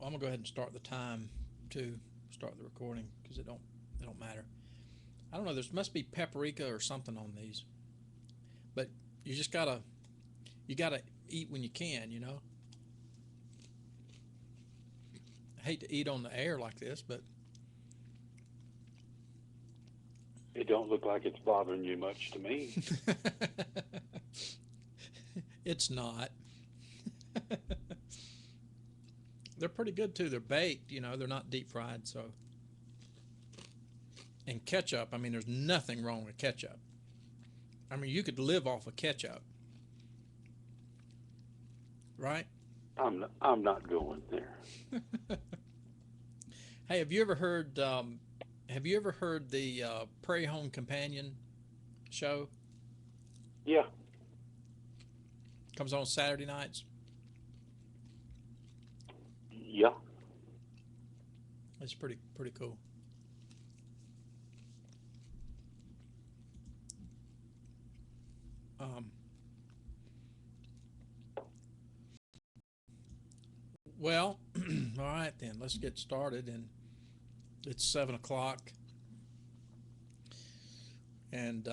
I'm gonna go ahead and start the time to start the recording because it don't matter. I don't know. There must be paprika or something on these, but you just you gotta eat when you can. I hate to eat on the air like this, but It don't look like it's bothering you much to me. it's not. They're pretty good too. They're baked. They're not deep fried. So, and ketchup. I mean, there's nothing wrong with ketchup. I mean, you could live off of ketchup, right? I'm not going there. Hey, have you ever heard? Have you ever heard the Prairie Home Companion show? Yeah, Comes on Saturday nights. yeah. It's pretty cool. Um, well, all right then. Let's get started. And it's 7 o'clock. And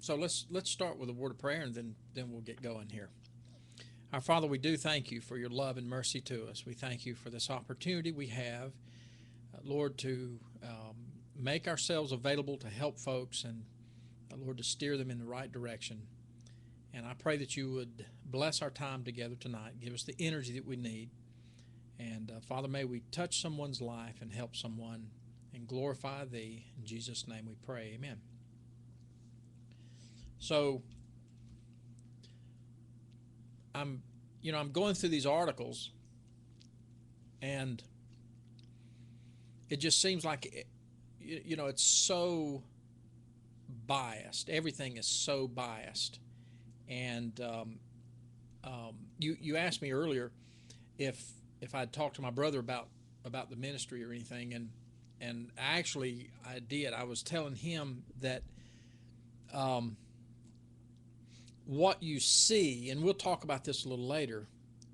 so let's start with a word of prayer, and then we'll get going here. Our Father, we do thank you for your love and mercy to us. We thank you for this opportunity we have, Lord, to make ourselves available to help folks and, Lord, to steer them in the right direction. And I pray that you would bless our time together tonight, give us the energy that we need. And Father, may we touch someone's life and help someone and glorify thee. In Jesus' name we pray. Amen. So I'm going through these articles, and it just seems like it's so biased. Everything is so biased. And you asked me earlier if I'd talked to my brother about the ministry or anything, and actually I did. I was telling him that um, what you see, and we'll talk about this a little later,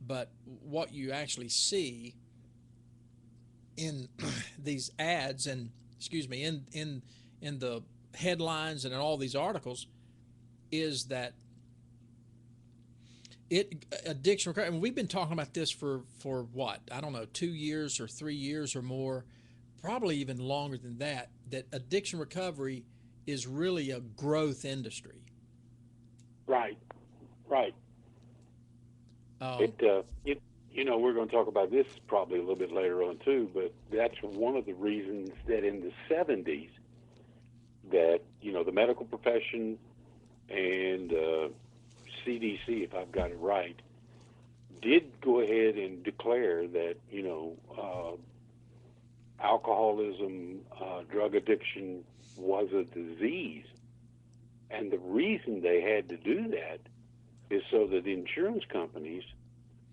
but what you actually see in these ads and excuse me in the headlines and in all these articles is that addiction recovery. And we've been talking about this for what, I don't know, 2 years or 3 years or more, probably even longer than that. That addiction recovery is really a growth industry. Right, right. Um, It we're going to talk about this probably a little bit later on too, but that's one of the reasons that in the 70s that the medical profession and CDC, if I've got it right, did go ahead and declare that alcoholism, drug addiction was a disease, and the reason they had to do that is so that insurance companies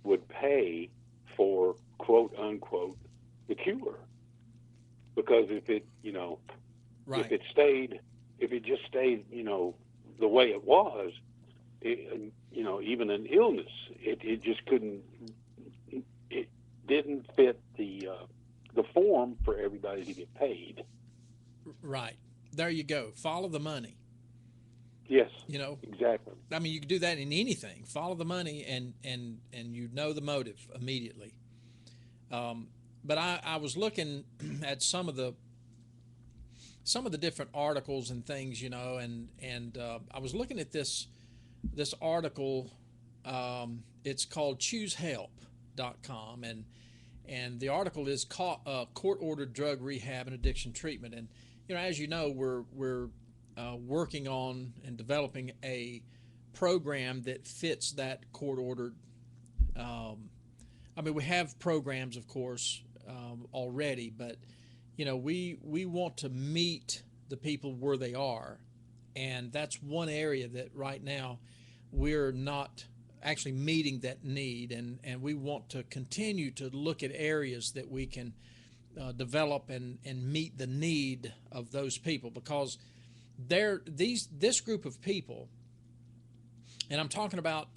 would pay for quote unquote the cure. Because if right, it stayed, if it just stayed, the way it was, even an illness, it just couldn't, it didn't fit the form for everybody to get paid. right. There you go. Follow the money. Yes, You know, exactly. I mean, you can do that in anything. Follow the money, and you know the motive immediately. Um, but I was looking at some of the different articles and things, and I was looking at this article. It's called ChooseHelp.com, and the article is called Court Ordered Drug Rehab and Addiction Treatment. And as you know, we're working on and developing a program that fits that court ordered. Um, I mean, we have programs, of course, already, but we want to meet the people where they are, and that's one area that right now we're not actually meeting that need, and we want to continue to look at areas that we can develop and meet the need of those people, because this group of people, and I'm talking about,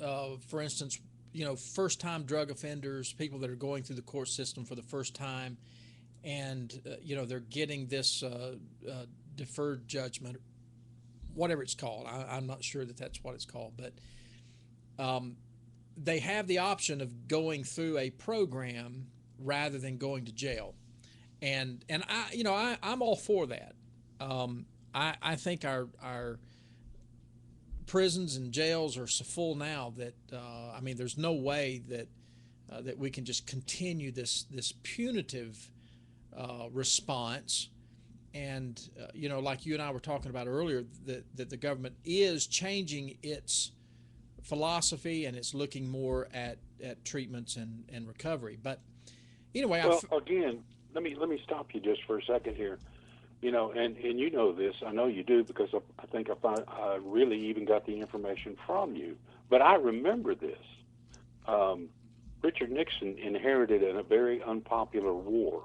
for instance, first-time drug offenders, people that are going through the court system for the first time, and they're getting this deferred judgment, whatever it's called. I'm not sure that that's what it's called, but they have the option of going through a program rather than going to jail, and I'm all for that. I think our prisons and jails are so full now that there's no way that we can just continue this punitive response. And like you and I were talking about earlier, that the government is changing its philosophy and it's looking more at treatments and recovery. But anyway, well, again, let me stop you just for a second here. And you know this, I know you do, because I think I really even got the information from you. But I remember this. Richard Nixon inherited a very unpopular war.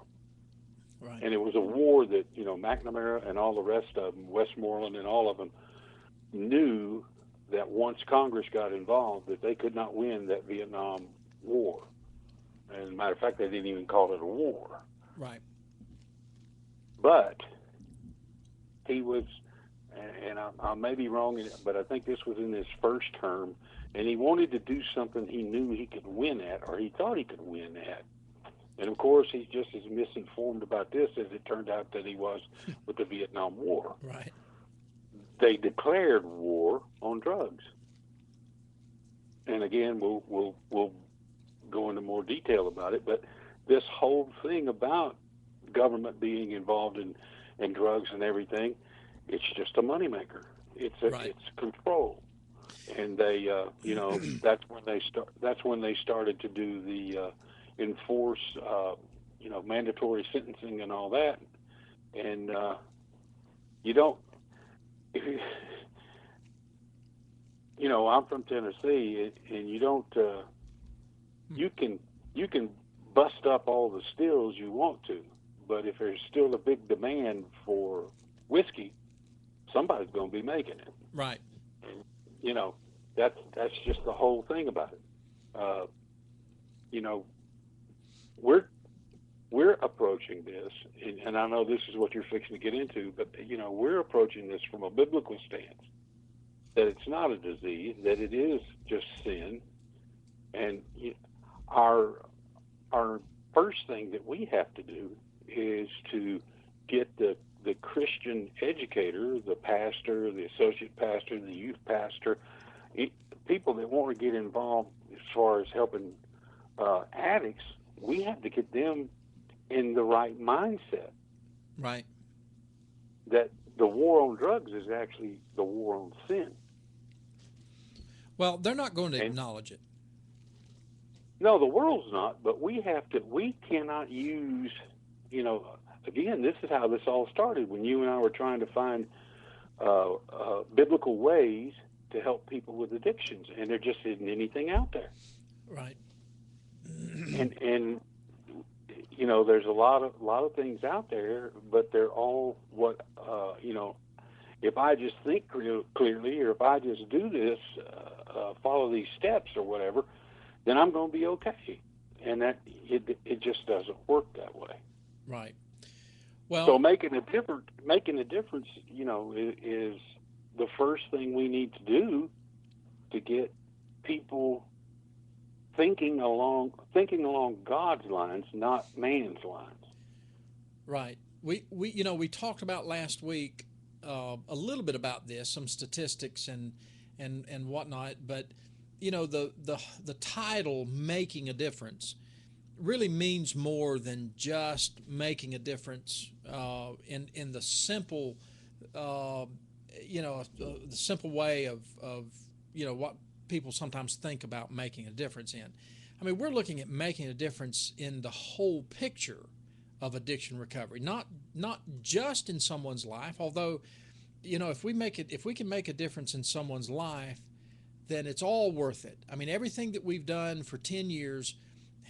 Right. And it was a war that, McNamara and all the rest of them, Westmoreland and all of them, knew that once Congress got involved, that they could not win that Vietnam War. And as a matter of fact, they didn't even call it a war. Right. But he was, and I may be wrong, but I think this was in his first term, and he wanted to do something he knew he could win at, or he thought he could win at. And of course, he's just as misinformed about this as it turned out that he was with the Vietnam War. Right. They declared war on drugs. And again, we'll go into more detail about it, but this whole thing about government being involved in drugs and everything, it's just a moneymaker. It's control, and they that's when they started to do the enforce mandatory sentencing and all that, and you don't. I'm from Tennessee, and you don't. You can bust up all the stills you want to, but if there's still a big demand for whiskey, somebody's going to be making it. Right. And, that's just the whole thing about it. We're approaching this, and I know this is what you're fixing to get into, but we're approaching this from a biblical stance, that it's not a disease, that it is just sin, and our first thing that we have to do is to get the Christian educator, the pastor, the associate pastor, the youth pastor, people that want to get involved as far as helping addicts. We have to get them in the right mindset. Right. That the war on drugs is actually the war on sin. Well, they're not going to acknowledge it. No, the world's not, but we cannot use, again, this is how this all started, when you and I were trying to find biblical ways to help people with addictions, and there just isn't anything out there. Right. And there's a lot of things out there, but they're all what, if I just think clearly, or if I just do this, follow these steps or whatever, then I'm going to be okay. And that it just doesn't work that way. Right. Well, so making a difference, is the first thing we need to do to get people thinking along God's lines, not man's lines. Right. We talked about last week a little bit about this, some statistics and whatnot, but the title "Making a Difference" really means more than just making a difference in the simple the simple way of what people sometimes think about making a difference in. I mean, we're looking at making a difference in the whole picture of addiction recovery, not just in someone's life, although if we can make a difference in someone's life, then it's all worth it. I mean, everything that we've done for 10 years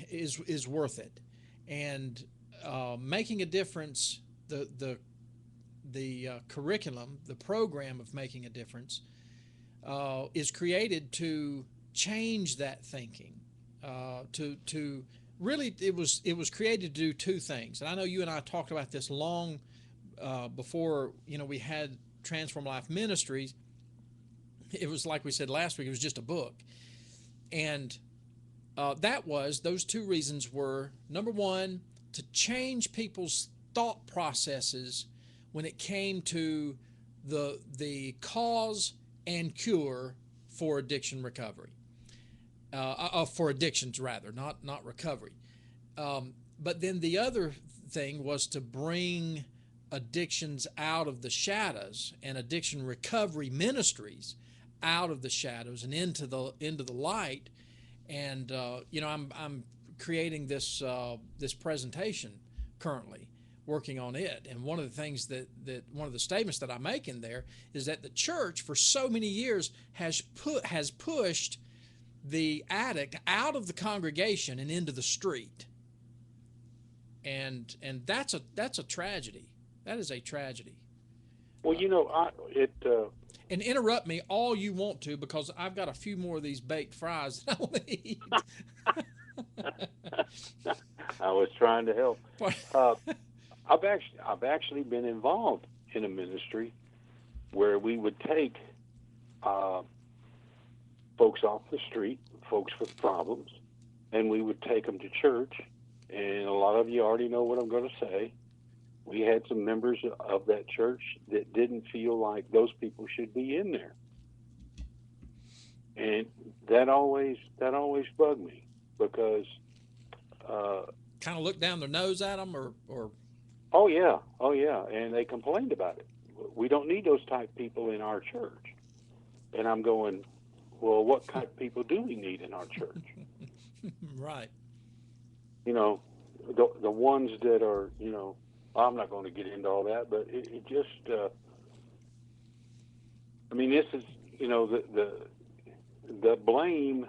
is worth it. And making a difference, the curriculum, the program of making a difference, is created to change that thinking to really it was created to do two things. And I know you and I talked about this long before we had Transform Life Ministries. It was like we said last week. It was just a book, and those two reasons were, number one, to change people's thought processes when it came to the cause and cure for addiction recovery, for addictions rather, not recovery. But then the other thing was to bring addictions out of the shadows and addiction recovery ministries out of the shadows and into the light. And I'm creating this presentation currently, working on it. And one of the things that one of the statements that I make in there is that the church for so many years has pushed the addict out of the congregation and into the street. And that's a tragedy. That is a tragedy. Well, And interrupt me all you want to, because I've got a few more of these baked fries that I want to eat. I was trying to help. I've actually been involved in a ministry where we would take folks off the street, folks with problems, and we would take them to church. And a lot of you already know what I'm going to say. We had some members of that church that didn't feel like those people should be in there, and that always bugged me, because kind of look down their nose at them, or oh yeah, and they complained about it. We don't need those type people in our church. And I'm going, well, what type of people do we need in our church? Right. The ones that are, I'm not going to get into all that, but it just, this is, the blame,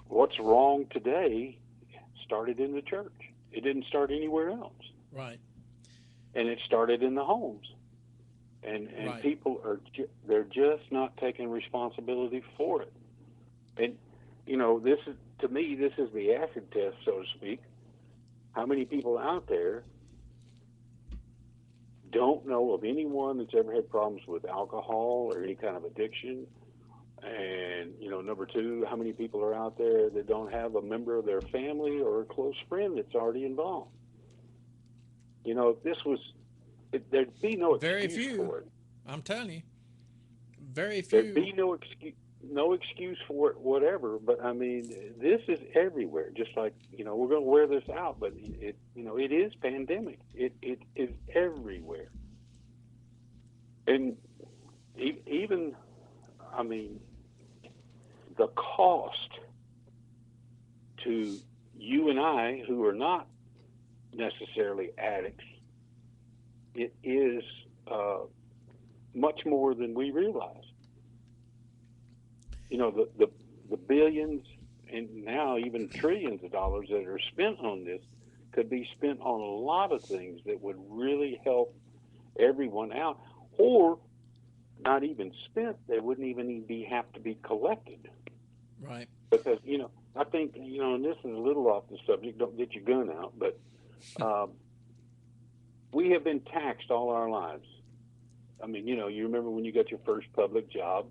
what's wrong today started in the church. It didn't start anywhere else. Right. And it started in the homes. And right. People they're just not taking responsibility for it. And, this is, to me, this is the acid test, so to speak. How many people out there don't know of anyone that's ever had problems with alcohol or any kind of addiction? And, number two, how many people are out there that don't have a member of their family or a close friend that's already involved? If this was, there'd be no excuse for it. I'm telling you, very few. There'd be no excuse for it, whatever. But this is everywhere. Just like, we're going to wear this out, but it is pandemic. It is everywhere. And even, the cost to you and I, who are not necessarily addicts, it is much more than we realize. The billions and now even trillions of dollars that are spent on this could be spent on a lot of things that would really help everyone out, or not even spent. They wouldn't even have to be collected. Right. Because, I think, and this is a little off the subject, don't get your gun out, but we have been taxed all our lives. You remember when you got your first public job,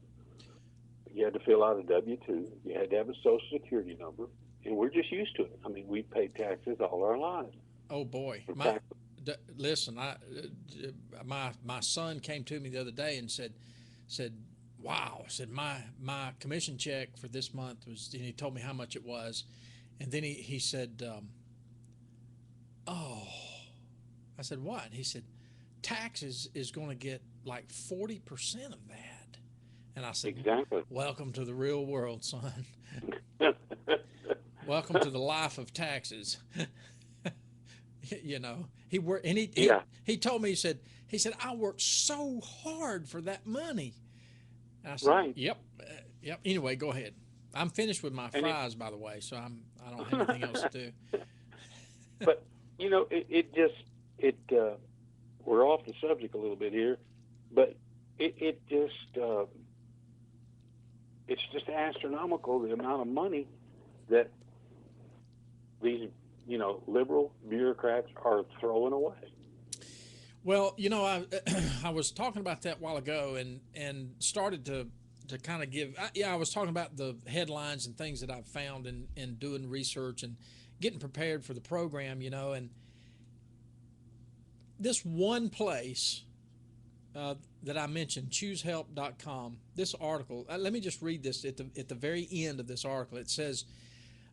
you had to fill out a W-2. You had to have a Social Security number, and we're just used to it. We paid taxes all our lives. Oh boy! Listen, my son came to me the other day and said, "Wow!" I said, "My commission check for this month was," and he told me how much it was, and then he said, "Oh," I said, "What?" And he said, "Taxes is going to get like 40% of that." And I said, "Exactly. Welcome to the real world, son. Welcome to the life of taxes." He told me, he said, "I worked so hard for that money." And I said, right. Yep. Anyway, go ahead. I'm finished with my fries, by the way, so I don't have anything else to do. But we're off the subject a little bit here, but it just it's just astronomical the amount of money that these, liberal bureaucrats are throwing away. Well, I was talking about that a while ago, and started to kind of give. I was talking about the headlines and things that I've found in doing research and getting prepared for the program. And this one place that I mentioned, choosehelp.com. This article. Let me just read this at the very end of this article. It says,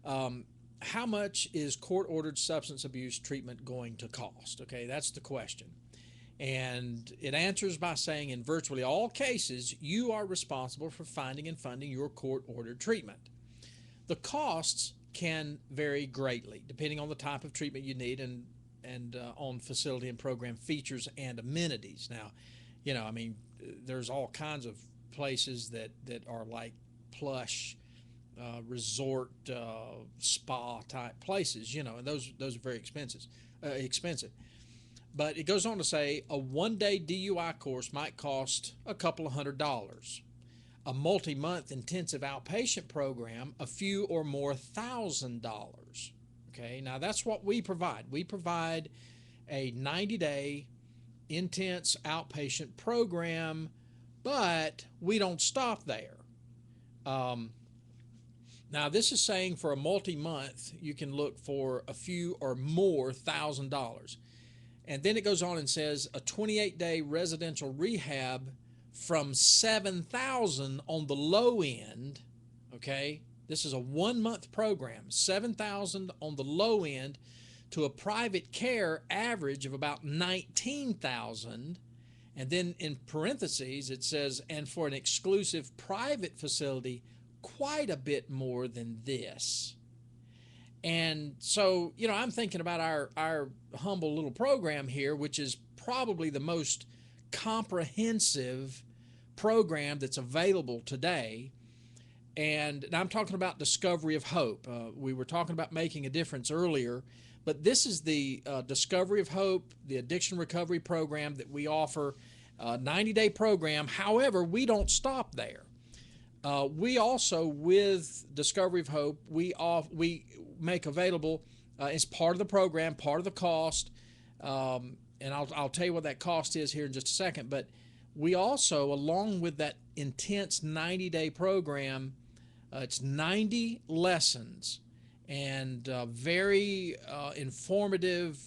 "How much is court-ordered substance abuse treatment going to cost?" Okay, that's the question. And it answers by saying, in virtually all cases, you are responsible for finding and funding your court-ordered treatment. The costs can vary greatly depending on the type of treatment you need and on facility and program features and amenities. Now, there's all kinds of places that are like plush resort spa type places, and those are very expensive. But it goes on to say a one-day DUI course might cost a couple of $100. A multi-month intensive outpatient program, a few or more $1,000. Okay, now that's what we provide. We provide a 90-day intense outpatient program, but we don't stop there. Now this is saying for a multi-month, you can look for a few or more $1,000. And then it goes on and says a 28-day residential rehab from $7,000 on the low end. Okay, this is a 1-month program, $7,000 on the low end, to a private care average of about $19,000. And then in parentheses it says, and for an exclusive private facility, quite a bit more than this. And so, I'm thinking about our humble little program here, which is probably the most comprehensive program that's available today. And I'm talking about Discovery of Hope. We were talking about making a difference earlier, but this is the Discovery of Hope, the addiction recovery program that we offer, a 90-day program. However, we don't stop there. We also, with Discovery of Hope, we make available as part of the program, part of the cost, and I'll tell you what that cost is here in just a second. But we also, along with that intense 90-day program, it's 90 lessons and very informative,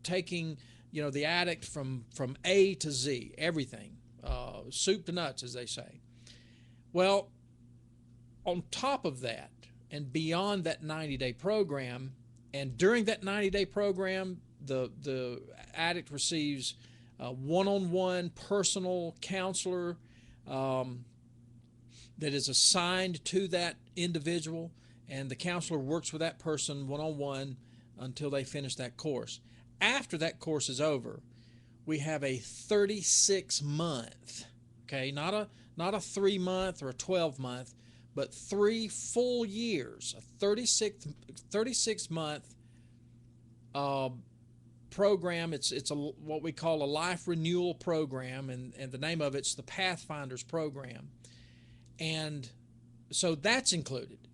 taking the addict from A to Z, everything, soup to nuts, as they say. Well, on top of that, and beyond that 90-day program, and during that 90-day program, the addict receives a one-on-one personal counselor that is assigned to that individual, and the counselor works with that person one-on-one until they finish that course. After that course is over, we have a 36-month, okay, not a 3-month or a 12-month, but 3 full years, a 36-month program. It's what we call a life renewal program, and the name of it's the Pathfinders program. And so that's included.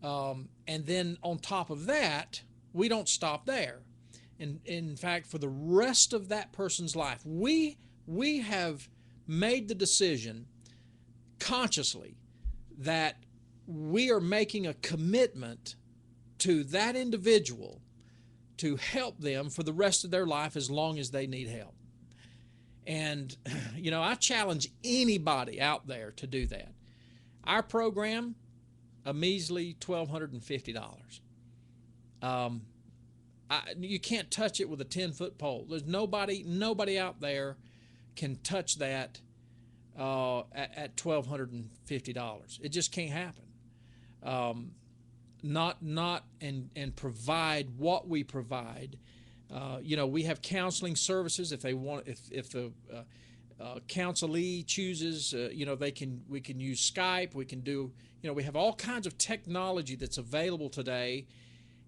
And then on top of that, we don't stop there. And in fact, for the rest of that person's life, we have made the decision consciously that we are making a commitment to that individual to help them for the rest of their life as long as they need help. And, I challenge anybody out there to do that. Our program, a measly $1,250. You can't touch it with a 10-foot pole. There's nobody out there can touch that at $1,250. It just can't happen. Not and provide what we provide. We have counseling services if they want. If the counselee chooses, we can use Skype. We can do. We have all kinds of technology that's available today.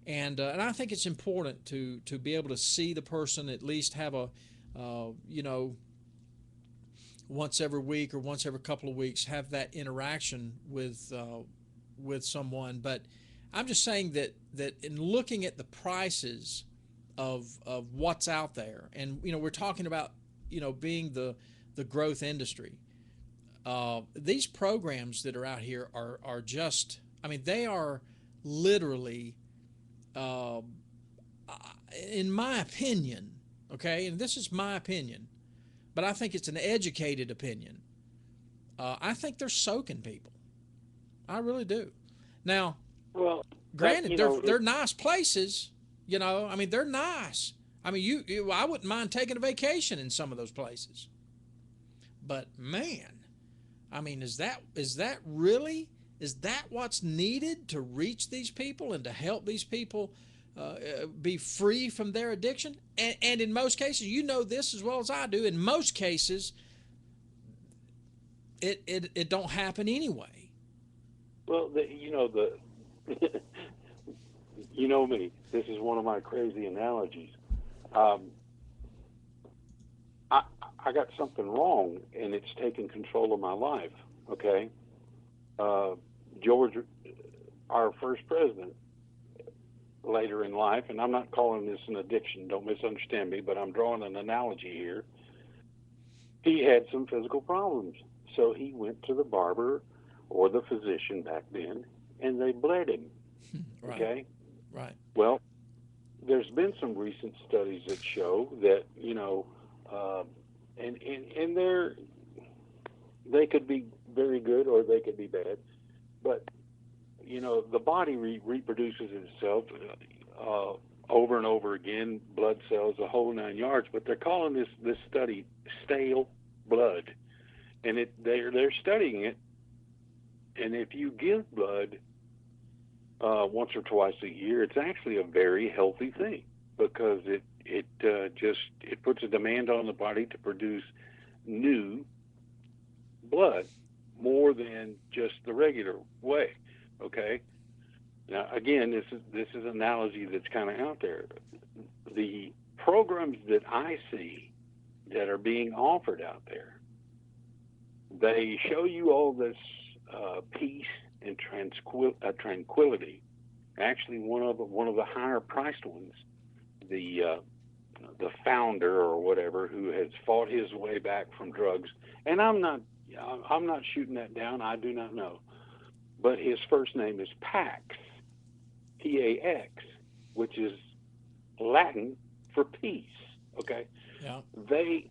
And I think it's important to be able to see the person, at least have a once every week or once every couple of weeks have that interaction with someone. But I'm just saying that in looking at the prices of what's out there, and we're talking about being the growth industry. These programs that are out here are just, I mean, they are literally, uh, in my opinion, okay, and this is my opinion, but I think it's an educated opinion. I think they're soaking people. I really do. Now, Well, that granted, they're nice places. I mean, they're nice. I mean, I wouldn't mind taking a vacation in some of those places. But man, I mean, is that what's needed to reach these people and to help these people be free from their addiction? And in most cases, you know this as well as I do. In most cases, it don't happen anyway. well, the you know me. This is one of my crazy analogies. Um, I I got something wrong, and it's taken control of my life. Okay, uh, George, our first president, later in life, and I'm not calling this an addiction. Don't misunderstand me, but I'm drawing an analogy here. He had some physical problems, so he went to the barber or the physician back then, and they bled him. Right, Okay, right. well, there's been some recent studies that show that uh, and they could be very good or they could be bad, but the body reproduces itself uh, over and over again, blood cells, the whole 9 yards. But they're calling this study stale blood, and they're studying it. And if you give blood once or twice a year, it's actually a very healthy thing because it puts a demand on the body to produce new blood more than just the regular way. Okay. Now, again, this is an analogy that's kind of out there. The programs that I see that are being offered out there, they show you all this peace and tranquility. Actually, one of the higher priced ones, the founder or whatever, who has fought his way back from drugs, and I'm not shooting that down. I do not know, but his first name is Pax, Pax, which is Latin for peace. Okay, Yeah. they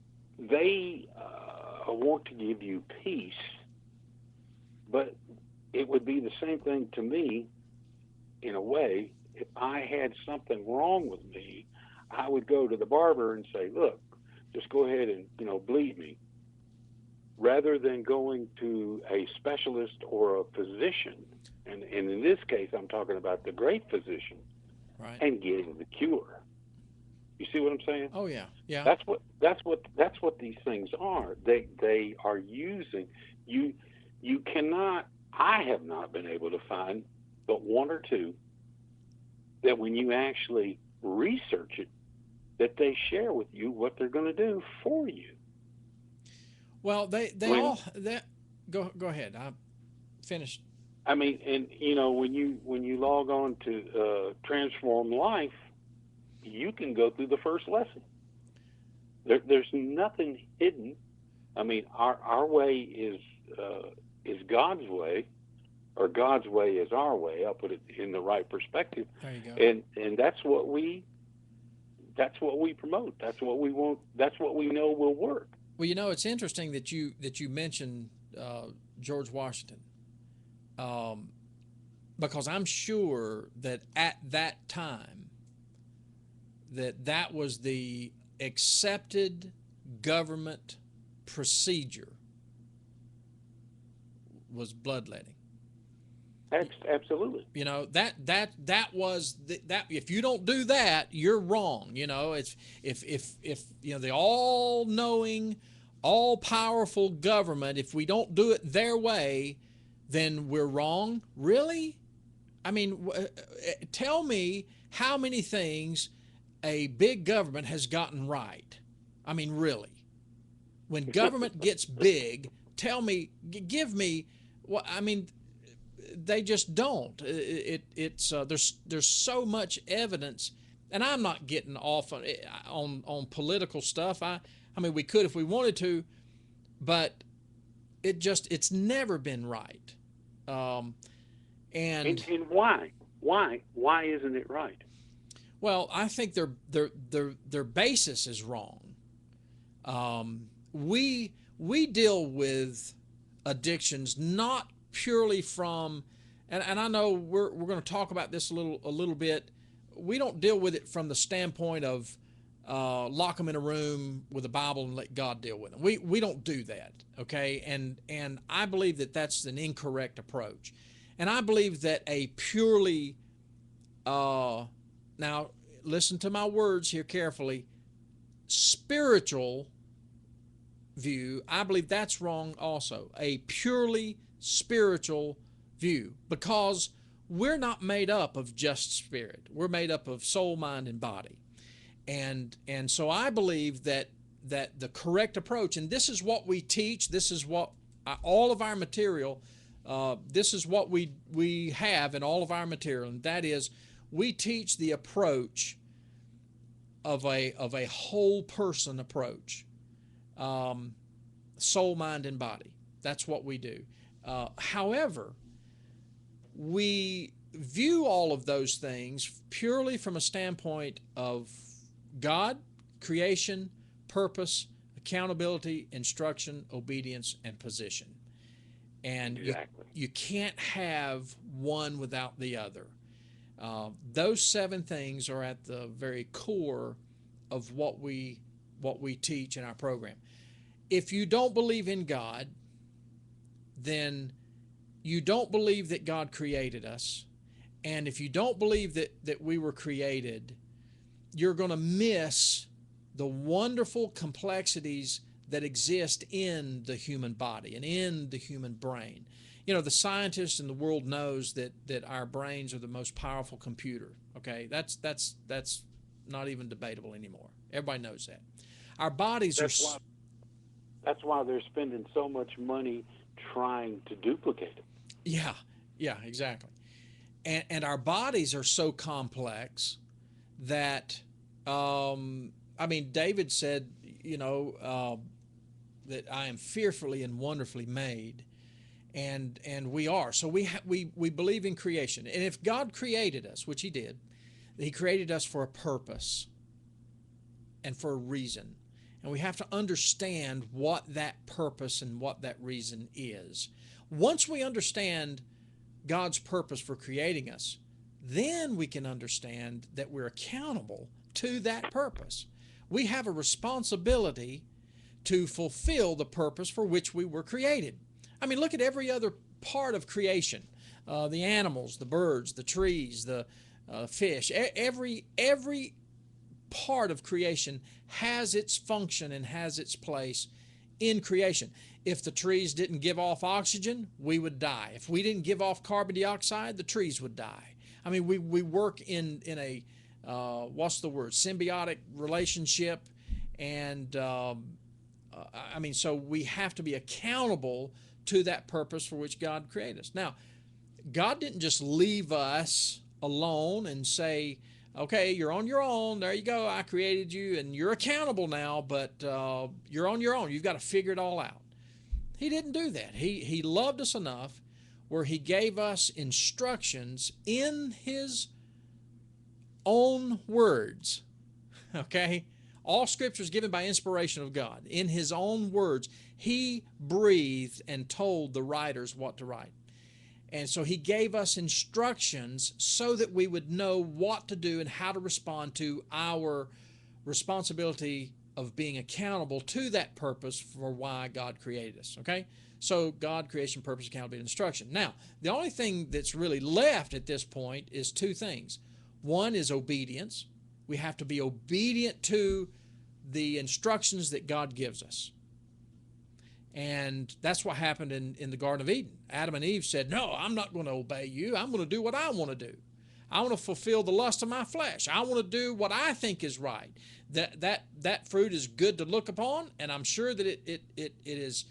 want to give you peace, but it would be the same thing to me in a way. If I had something wrong with me, I would go to the barber and say, "Look, just go ahead and bleed me," rather than going to a specialist or a physician. And in this case, I'm talking about the great physician Right. and getting the cure. You see what I'm saying? Oh yeah. Yeah. That's what these things are. They are using you. You cannot. I have not been able to find but one or two that when you actually research it, that they share with you what they're going to do for you. Well, they When all that go ahead. I finished. I mean, and when you log on to Transform Life, you can go through the first lesson. There's nothing hidden. I mean, our way is God's way, or God's way is our way. I'll put it in the right perspective, There you go. and that's what we promote. That's what we want. That's what we know will work. Well, it's interesting that you mentioned George Washington, um, because I'm sure that at that time that was the accepted government procedure was bloodletting. Absolutely. That was that if you don't do that, you're wrong. It's if the all-knowing, all-powerful government, if we don't do it their way, then we're wrong. Really? I mean, tell me how many things a big government has gotten right. I mean, really. When government gets big, tell me, give me what I mean. They just don't. It's there's so much evidence, and I'm not getting off on political stuff. I mean we could if we wanted to, but it's never been right. Um, and And why isn't it right? well, I think their basis is wrong. We deal with addictions not purely from, and I know we're going to talk about this a little bit. We don't deal with it from the standpoint of lock them in a room with a Bible and let God deal with them. We don't do that, okay? And I believe that that's an incorrect approach. And I believe that a purely now listen to my words here carefully, spiritual view, I believe that's wrong also. A purely spiritual view, because we're not made up of just spirit. We're made up of soul, mind, and body. And so I believe that the correct approach, and this is what we teach, this is what all of our material, this is what we have in all of our material, and that is we teach the approach of a whole person approach, soul, mind, and body. That's what we do. However, we view all of those things purely from a standpoint of God, creation, purpose, accountability, instruction, obedience, and position. And Exactly. you can't have one without the other. Those 7 things are at the very core of what we teach in our program. If you don't believe in God, then you don't believe that God created us. And if you don't believe that we were created, you're going to miss the wonderful complexities that exist in the human body and in the human brain. You know, the scientists in the world knows that our brains are the most powerful computer. Okay, that's not even debatable anymore. Everybody knows that. Our bodies are. That's why they're spending so much money trying to duplicate it. Yeah, exactly. And our bodies are so complex that, I mean, David said, that I am fearfully and wonderfully made, and we are. So we believe in creation, and if God created us, which He did, He created us for a purpose and for a reason. And we have to understand what that purpose and what that reason is. Once we understand God's purpose for creating us, then we can understand that we're accountable to that purpose. We have a responsibility to fulfill the purpose for which we were created. I mean, look at every other part of creation. The animals, the birds, the trees, the fish. Every part of creation has its function and has its place in creation. If the trees didn't give off oxygen, we would die. If we didn't give off carbon dioxide, the trees would die. I mean, we work in a symbiotic relationship, and I mean, so we have to be accountable to that purpose for which God created us. Now, God didn't just leave us alone and say, okay, you're on your own. There you go. I created you, and you're accountable now, but you're on your own. You've got to figure it all out. He didn't do that. He loved us enough where He gave us instructions in His own words. Okay? All Scripture is given by inspiration of God. In His own words, He breathed and told the writers what to write. And so He gave us instructions so that we would know what to do and how to respond to our responsibility of being accountable to that purpose for why God created us. Okay? So God, creation, purpose, accountability, and instruction. Now, the only thing that's really left at this point is 2 things. One is obedience. We have to be obedient to the instructions that God gives us. And that's what happened in the Garden of Eden. Adam and Eve said, no, I'm not going to obey you. I'm going to do what I want to do. I want to fulfill the lust of my flesh. I want to do what I think is right. That fruit is good to look upon, and I'm sure that it is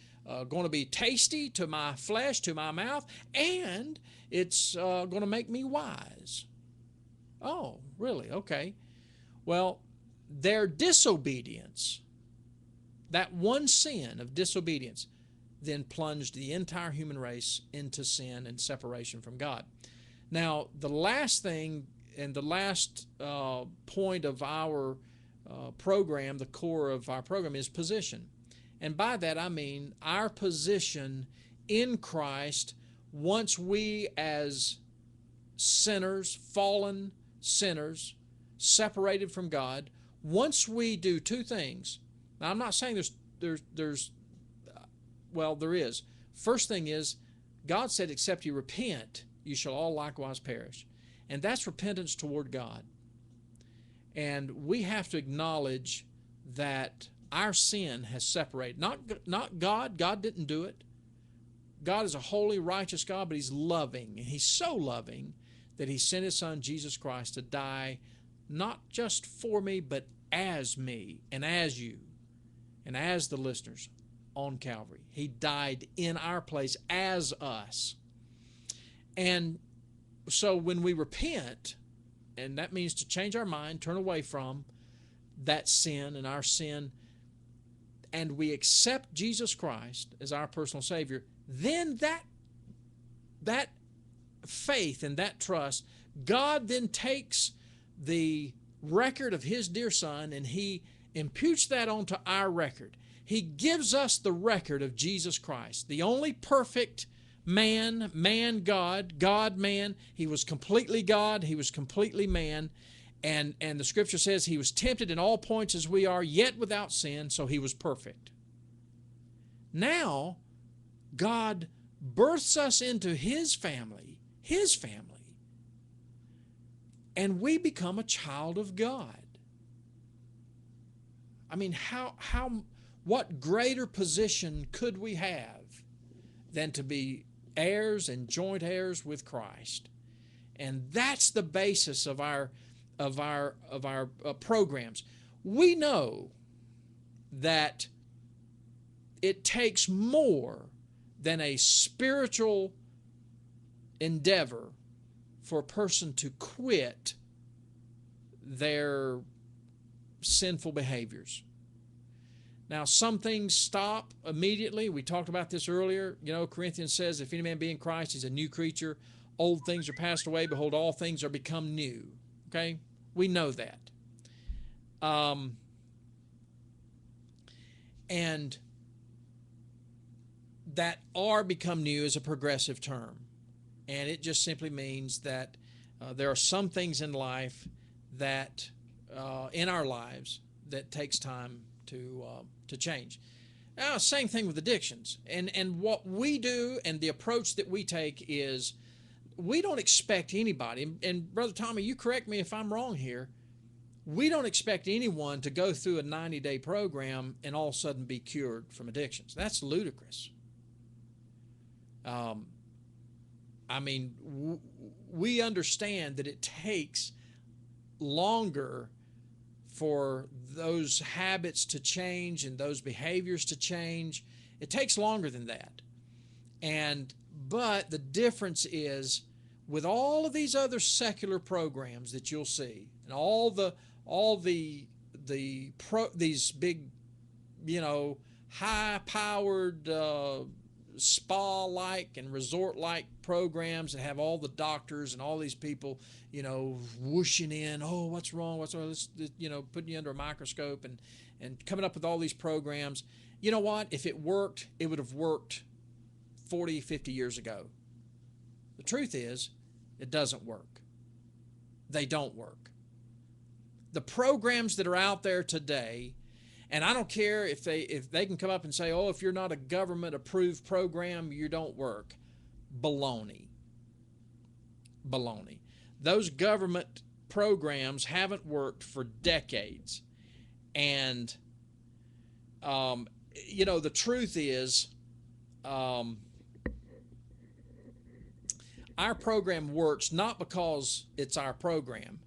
going to be tasty to my flesh, to my mouth, and it's going to make me wise. Oh, really? Okay. Well, their disobedience, that one sin of disobedience, then plunged the entire human race into sin and separation from God. Now, the last thing and the last point of our program, the core of our program, is position. And by that I mean our position in Christ once we, as sinners, fallen sinners, separated from God, once we do two things. Now, I'm not saying there's well, there is. First thing is, God said, except you repent, you shall all likewise perish. And that's repentance toward God. And we have to acknowledge that our sin has separated. Not God. God didn't do it. God is a holy, righteous God, but He's loving. And He's so loving that He sent His Son, Jesus Christ, to die not just for me, but as me and as you and as the listeners on Calvary. He died in our place as us. And so when we repent, and that means to change our mind, turn away from that sin and our sin, and we accept Jesus Christ as our personal Savior, then that faith and that trust, God then takes the record of His dear Son and He imputes that onto our record. He gives us the record of Jesus Christ, the only perfect man, God, God, man. He was completely God. He was completely man. And the Scripture says He was tempted in all points as we are, yet without sin, so He was perfect. Now, God births us into His family, and we become a child of God. I mean, what greater position could we have than to be heirs and joint heirs with Christ? And that's the basis of our programs. We know that it takes more than a spiritual endeavor for a person to quit their sinful behaviors. Now, some things stop immediately. We talked about this earlier. Corinthians says, if any man be in Christ, he's a new creature. Old things are passed away. Behold, all things are become new. Okay? We know that. And that are become new is a progressive term. And it just simply means that there are some things in life that, in our lives, that takes time to change. Now, same thing with addictions. And what we do and the approach that we take is we don't expect anybody, and Brother Tommy, you correct me if I'm wrong here, we don't expect anyone to go through a 90-day program and all of a sudden be cured from addictions. That's ludicrous. We understand that it takes longer for those habits to change and those behaviors to change. It takes longer than that. But the difference is, with all of these other secular programs that you'll see, and these big, high-powered spa-like and resort-like programs that have all the doctors and all these people, whooshing in, oh, what's wrong, let's, putting you under a microscope and coming up with all these programs. You know what? If it worked, it would have worked 40, 50 years ago. The truth is, it doesn't work. They don't work. The programs that are out there today, and I don't care if they can come up and say, oh, if you're not a government-approved program, you don't work. Baloney. Those government programs haven't worked for decades. And, the truth is, our program works not because it's our program.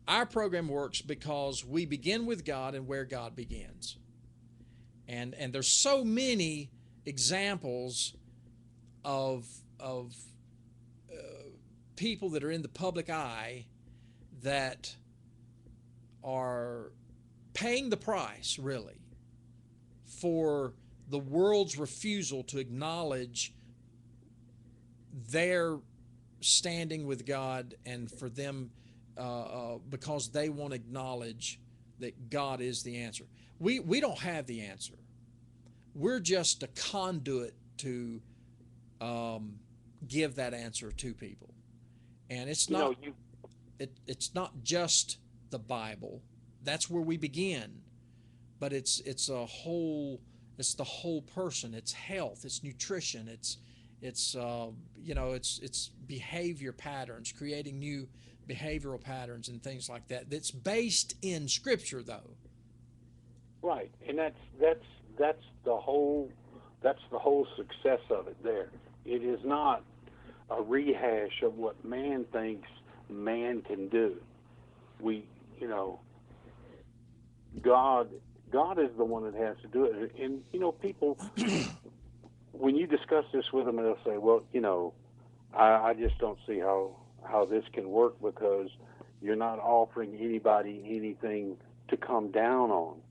Our program works because we begin with God and where God begins. And there's so many examples of people that are in the public eye that are paying the price, really, for the world's refusal to acknowledge their standing with God, and for them, because they won't acknowledge that God is the answer. We don't have the answer. We're just a conduit to give that answer to people. And it's not it's not just the Bible. That's where we begin. But it's the whole person. It's health, it's nutrition, it's it's behavior patterns, creating new behavioral patterns and things like that. That's based in Scripture, though. Right, and that's the whole success of it. There, it is not a rehash of what man thinks man can do. We, God is the one that has to do it. And people, when you discuss this with them, they'll say, "Well, I just don't see how this can work, because you're not offering anybody anything to come down on,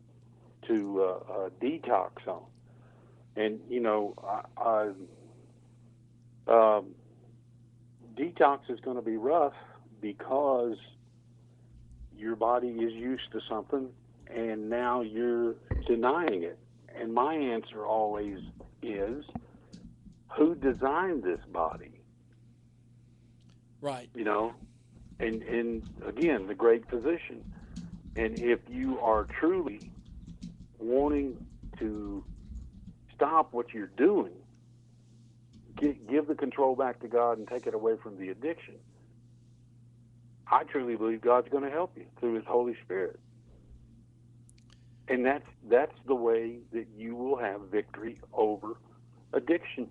to detox on." And detox is going to be rough because your body is used to something and now you're denying it. And my answer always is, who designed this body? Right. And again, the great physician. And if you are truly wanting to stop what you're doing, give the control back to God and take it away from the addiction, I truly believe God's going to help you through His Holy Spirit. And that's the way that you will have victory over addiction.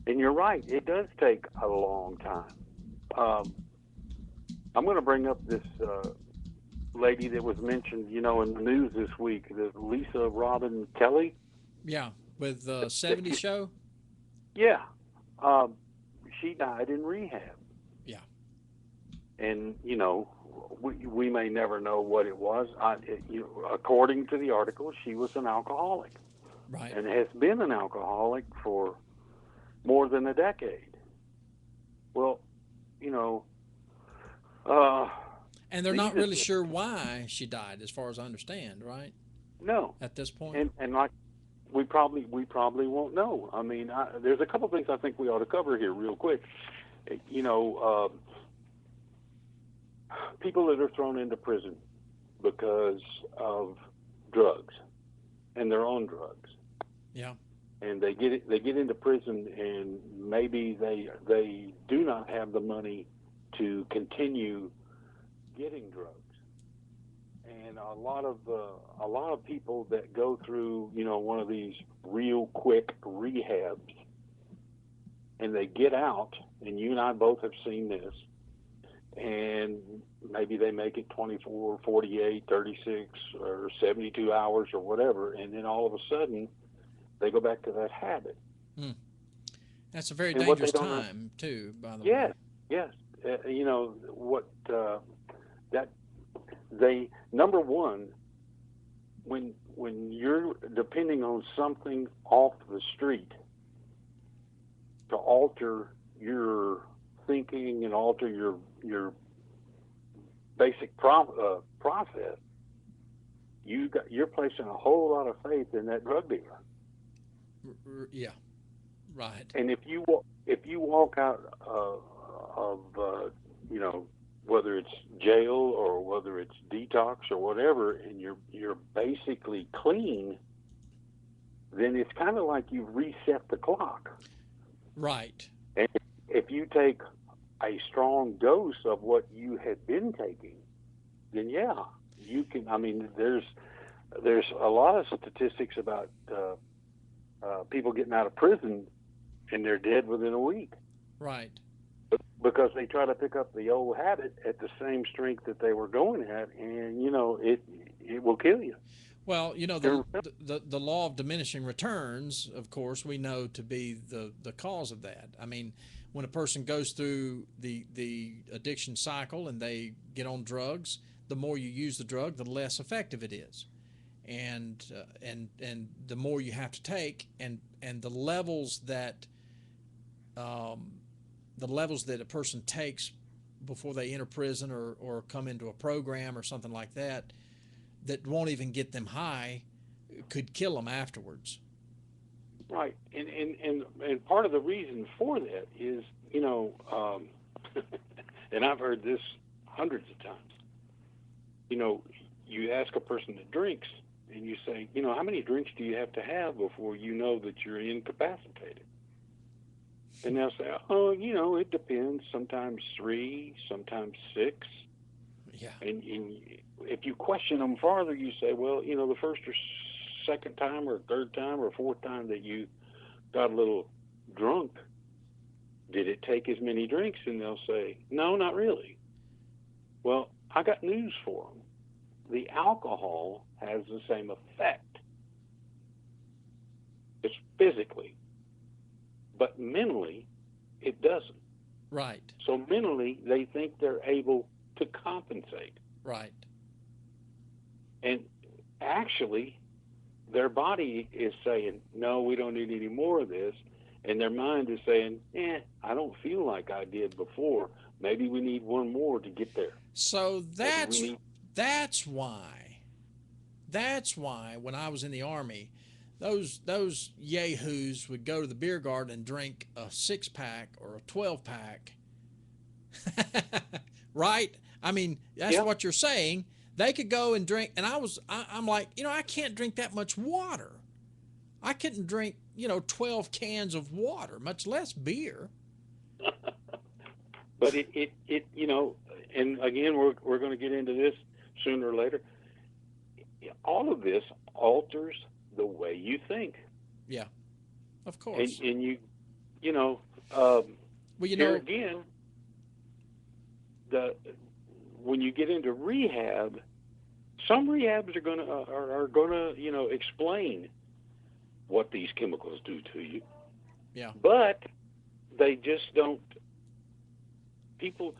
And you're right, it does take a long time. I'm going to bring up this lady that was mentioned, in the news this week, the Lisa Robin Kelly. Yeah, with the 70 show. Yeah, she died in rehab. Yeah. And we may never know what it was. According to the article, she was an alcoholic, right, and has been an alcoholic for more than a decade. Well, and they're not really sure why she died, as far as I understand, right? No, at this point. And like we probably won't know. I mean, there's a couple things I think we ought to cover here real quick. People that are thrown into prison because of drugs and their own drugs. Yeah. And they get into prison, and maybe they do not have the money to continue getting drugs. And a lot of people that go through, one of these real quick rehabs, and they get out, and you and I both have seen this, and maybe they make it 24, 48, 36, or 72 hours or whatever, and then all of a sudden they go back to that habit. That's a very dangerous time, too, by the way. Yes. Number one, when you're depending on something off the street to alter your thinking and alter your basic process, you're placing a whole lot of faith in that drug dealer. Yeah, right. And if you walk out of whether it's jail or whether it's detox or whatever, and you're basically clean, then it's kind of like you've reset the clock. Right. And if you take a strong dose of what you had been taking, then yeah, you can. I mean, there's a lot of statistics about people getting out of prison and they're dead within a week. Right. because they try to pick up the old habit at the same strength that they were going at, and it will kill you. Well, You're- the law of diminishing returns, of course, we know to be the cause of that. I mean, when a person goes through the addiction cycle and they get on drugs, the more you use the drug, the less effective it is, and the more you have to take, and um, the levels that a person takes before they enter prison or come into a program or something like that won't even get them high could kill them afterwards. right, and part of the reason for that is, and I've heard this hundreds of times. You know, you ask a person that drinks, and you say, how many drinks do you have to have before you know that you're incapacitated? And they'll say, oh, it depends. Sometimes 3, sometimes 6. Yeah. And if you question them farther, you say, well, the first or second time or third time or fourth time that you got a little drunk, did it take as many drinks? And they'll say, no, not really. Well, I got news for them. The alcohol has the same effect. It's physically, but mentally, it doesn't. Right. So mentally, they think they're able to compensate. Right. And actually, their body is saying, no, we don't need any more of this. And their mind is saying, I don't feel like I did before. Maybe we need one more to get there. So that's why when I was in the Army, those yahoos would go to the beer garden and drink a 6-pack or a 12-pack. Right? I mean, that's what you're saying. They could go and drink, and I'm like, I can't drink that much water. I couldn't drink, 12 cans of water, much less beer. But it and again, we're going to get into this sooner or later. All of this alters the way you think. Yeah, of course. And well, again, when you get into rehab, some rehabs are gonna explain what these chemicals do to you. Yeah. But they just don't. People,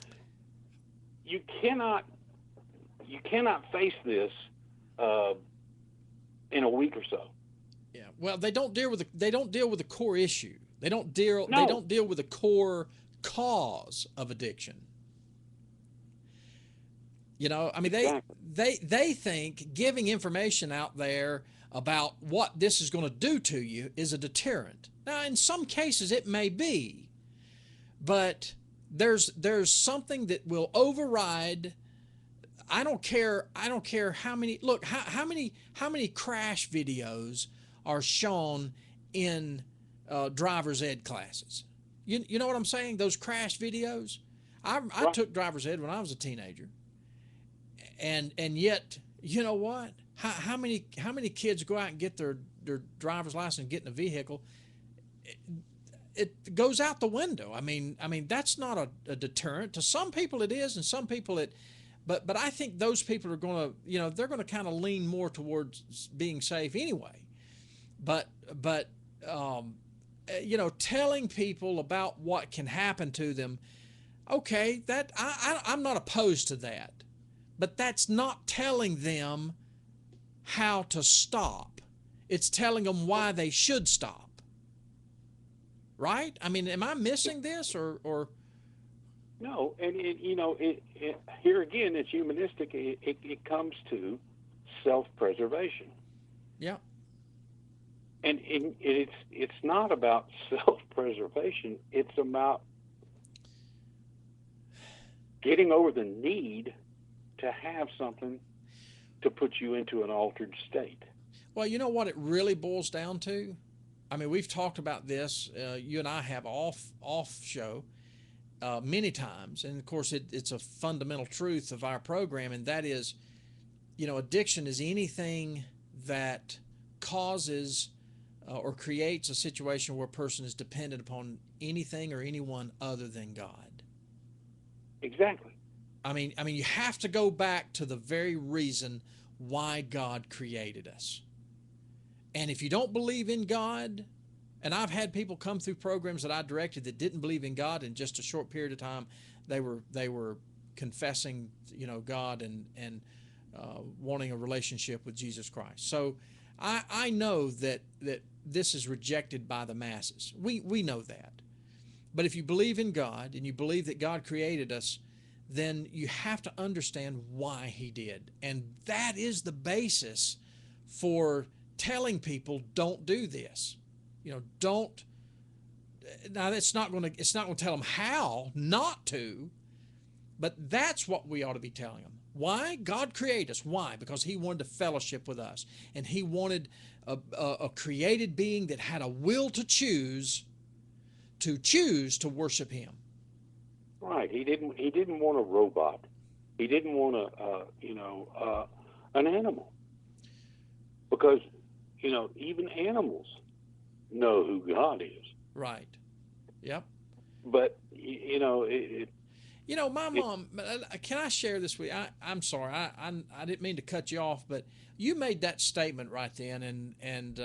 you cannot face this in a week or so. Yeah. Well, they don't deal with the core issue. They don't deal with the core cause of addiction. I mean, Exactly. they think giving information out there about what this is going to do to you is a deterrent. Now, in some cases it may be, but there's something that will override. I don't care how many how many crash videos are shown in driver's ed classes. You know what I'm saying? Those crash videos. I took driver's ed when I was a teenager. And yet, you know what? How many kids go out and get their driver's license and get in a vehicle? It goes out the window. I mean that's not a deterrent. To some people it is, and some people but I think those people are going to they're going to kind of lean more towards being safe anyway. But telling people about what can happen to them, okay, that I'm not opposed to that. But that's not telling them how to stop. It's telling them why they should stop. Right? I mean, am I missing this or? No, and here again, it's humanistic. It comes to self-preservation. Yeah. And it's not about self-preservation. It's about getting over the need to have something to put you into an altered state. Well, you know what it really boils down to? I mean, we've talked about this. You and I have off show many times, and of course, it's a fundamental truth of our program, and that is, addiction is anything that causes or creates a situation where a person is dependent upon anything or anyone other than God. Exactly. I mean, you have to go back to the very reason why God created us. And if you don't believe in God, and I've had people come through programs that I directed that didn't believe in God, in just a short period of time, they were confessing, God, and wanting a relationship with Jesus Christ. So I know that this is rejected by the masses. We know that. But if you believe in God and you believe that God created us, then you have to understand why He did. And that is the basis for telling people, don't do this. Don't. Now it's not going to tell them how not to, but that's what we ought to be telling them. Why? God created us. Why? Because He wanted to fellowship with us, and He wanted a created being that had a will to choose to worship Him. Right. He didn't want a robot. He didn't want an animal, because even animals know who God is. Right. Yep. But My mom. Can I share this with you? I'm sorry. I didn't mean to cut you off, but you made that statement right then, and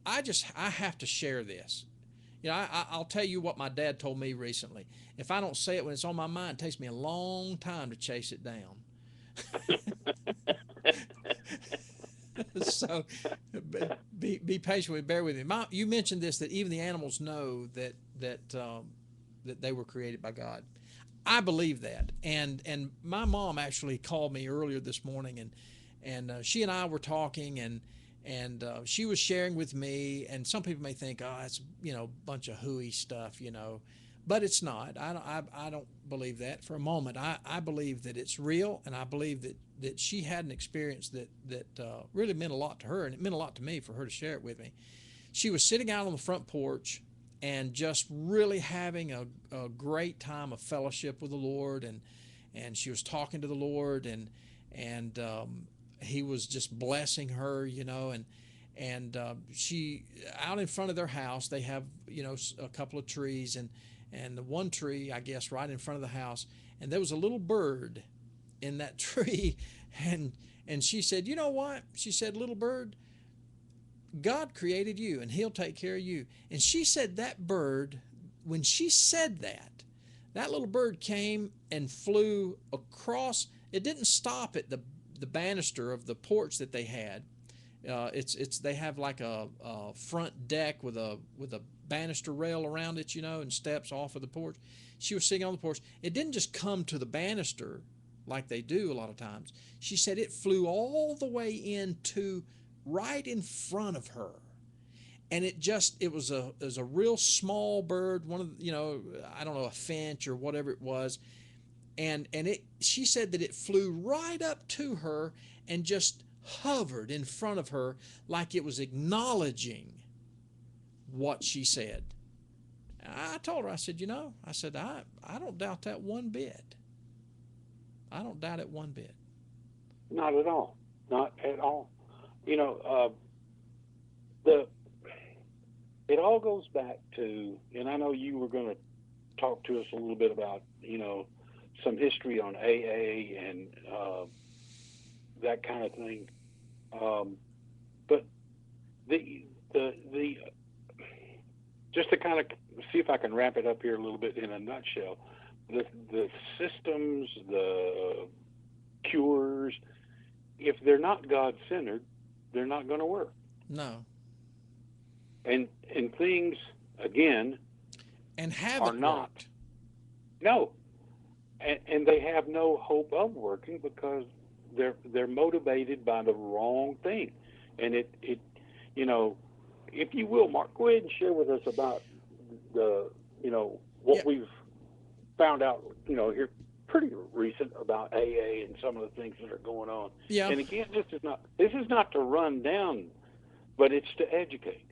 I have to share this. I'll tell you what my dad told me recently. If I don't say it when it's on my mind, it takes me a long time to chase it down. So be patient with me. Bear with me. You mentioned this, that even the animals know that they were created by God. I believe that, and my mom actually called me earlier this morning, and she and I were talking, and she was sharing with me. And some people may think, oh, it's a bunch of hooey stuff, but it's not. I don't believe that for a moment. I believe that it's real, and I believe that she had an experience that really meant a lot to her, and it meant a lot to me for her to share it with me. She was sitting out on the front porch and just really having a great time of fellowship with the Lord, and she was talking to the Lord, and He was just blessing her, and she, out in front of their house, they have a couple of trees, and the one tree, I guess, right in front of the house, and there was a little bird in that tree, and she said, you know what? She said, little bird, God created you, and He'll take care of you. And she said that bird, when she said that little bird came and flew across. It didn't stop at the banister of the porch that they had. They have like a front deck with a banister rail around it, and steps off of the porch. She was sitting on the porch. It didn't just come to the banister like they do a lot of times. She said it flew all the way into right in front of her, and it was a real small bird, one of I don't know, a finch or whatever it was, and she said that it flew right up to her and just hovered in front of her like it was acknowledging what she said. I told her, I said, I don't doubt that one bit. I don't doubt it one bit. Not at all. Not at all. It all goes back to, and I know you were going to talk to us a little bit about, some history on AA and that kind of thing. But the just to kind of see if I can wrap it up here a little bit in a nutshell, the systems, the cures, if they're not God-centered, they're not going to work. No. And things, again, and haven't worked. No. And they have no hope of working because they're motivated by the wrong thing. And it if you will, Mark, go ahead and share with us about what we've found out, here pretty recent about AA and some of the things that are going on. Yeah. And again, this is not to run down, but it's to educate.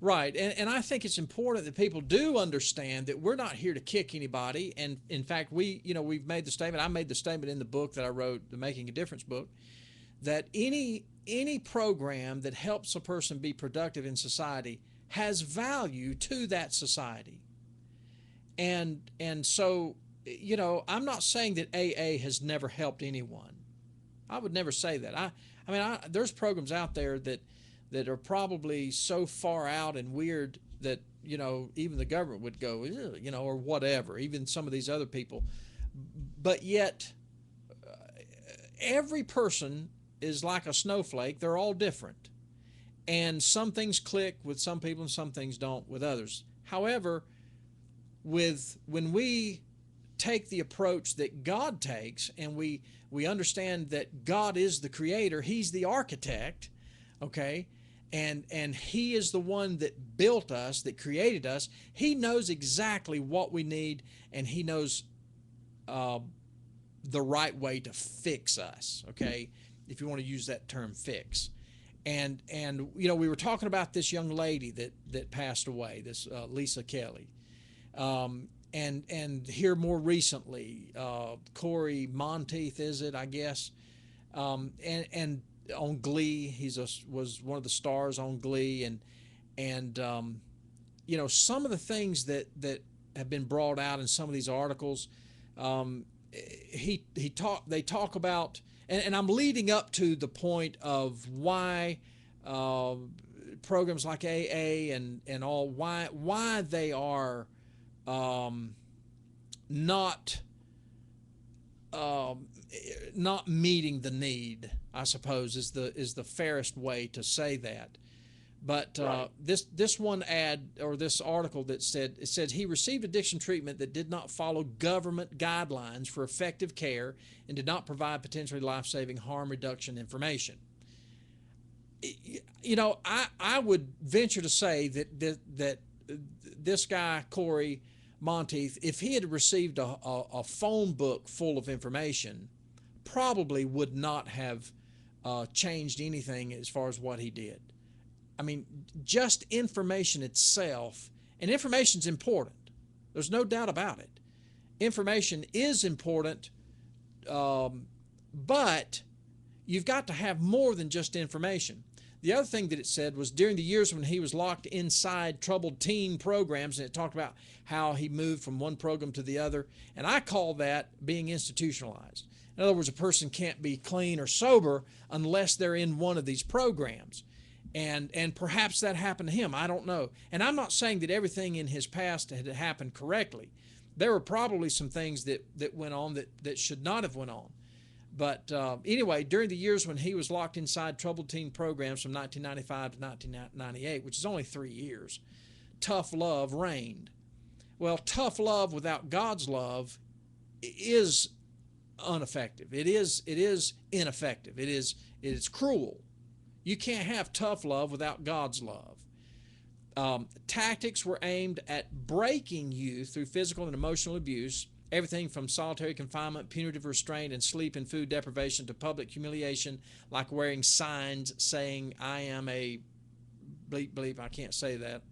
Right, and I think it's important that people do understand that we're not here to kick anybody. And in fact, we've made the statement. I made the statement in the book that I wrote, the Making a Difference book, that any program that helps a person be productive in society has value to that society. And so, I'm not saying that AA has never helped anyone. I would never say that. There's programs out there that are probably so far out and weird that even the government would go, or whatever. Even some of these other people, but yet every person is like a snowflake. They're all different, and some things click with some people and some things don't with others. However, when we take the approach that God takes, and we understand that God is the creator, he's the architect, okay, and he is the one that built us, that created us. He knows exactly what we need, and he knows the right way to fix us, okay, if you want to use that term, fix. And we were talking about this young lady that passed away, this Lisa Kelly. And here more recently, Corey Monteith, is it, I guess, and on Glee, was one of the stars on Glee, and some of the things that have been brought out in some of these articles, they talk about, and I'm leading up to the point of why programs like AA and all, why they are not not meeting the need, I suppose, is the fairest way to say that. But Right. this one ad, or this article, that said he received addiction treatment that did not follow government guidelines for effective care and did not provide potentially life-saving harm reduction information. I would venture to say that this guy Corey Monteith, if he had received a phone book full of information, probably would not have changed anything as far as what he did. I mean, just information itself, and information's important. There's no doubt about it. Information is important, but you've got to have more than just information. The other thing that it said was during the years when he was locked inside troubled teen programs, and it talked about how he moved from one program to the other, and I call that being institutionalized. In other words, a person can't be clean or sober unless they're in one of these programs. And perhaps that happened to him. I don't know. And I'm not saying that everything in his past had happened correctly. There were probably some things that went on that should not have went on. But anyway, during the years when he was locked inside troubled teen programs from 1995 to 1998, which is only 3 years, tough love reigned. Well, tough love without God's love is ineffective. It is ineffective. It is cruel. You can't have tough love without God's love. Tactics were aimed at breaking you through physical and emotional abuse, everything from solitary confinement, punitive restraint, and sleep and food deprivation to public humiliation, like wearing signs saying, I am a bleep bleep, I can't say that,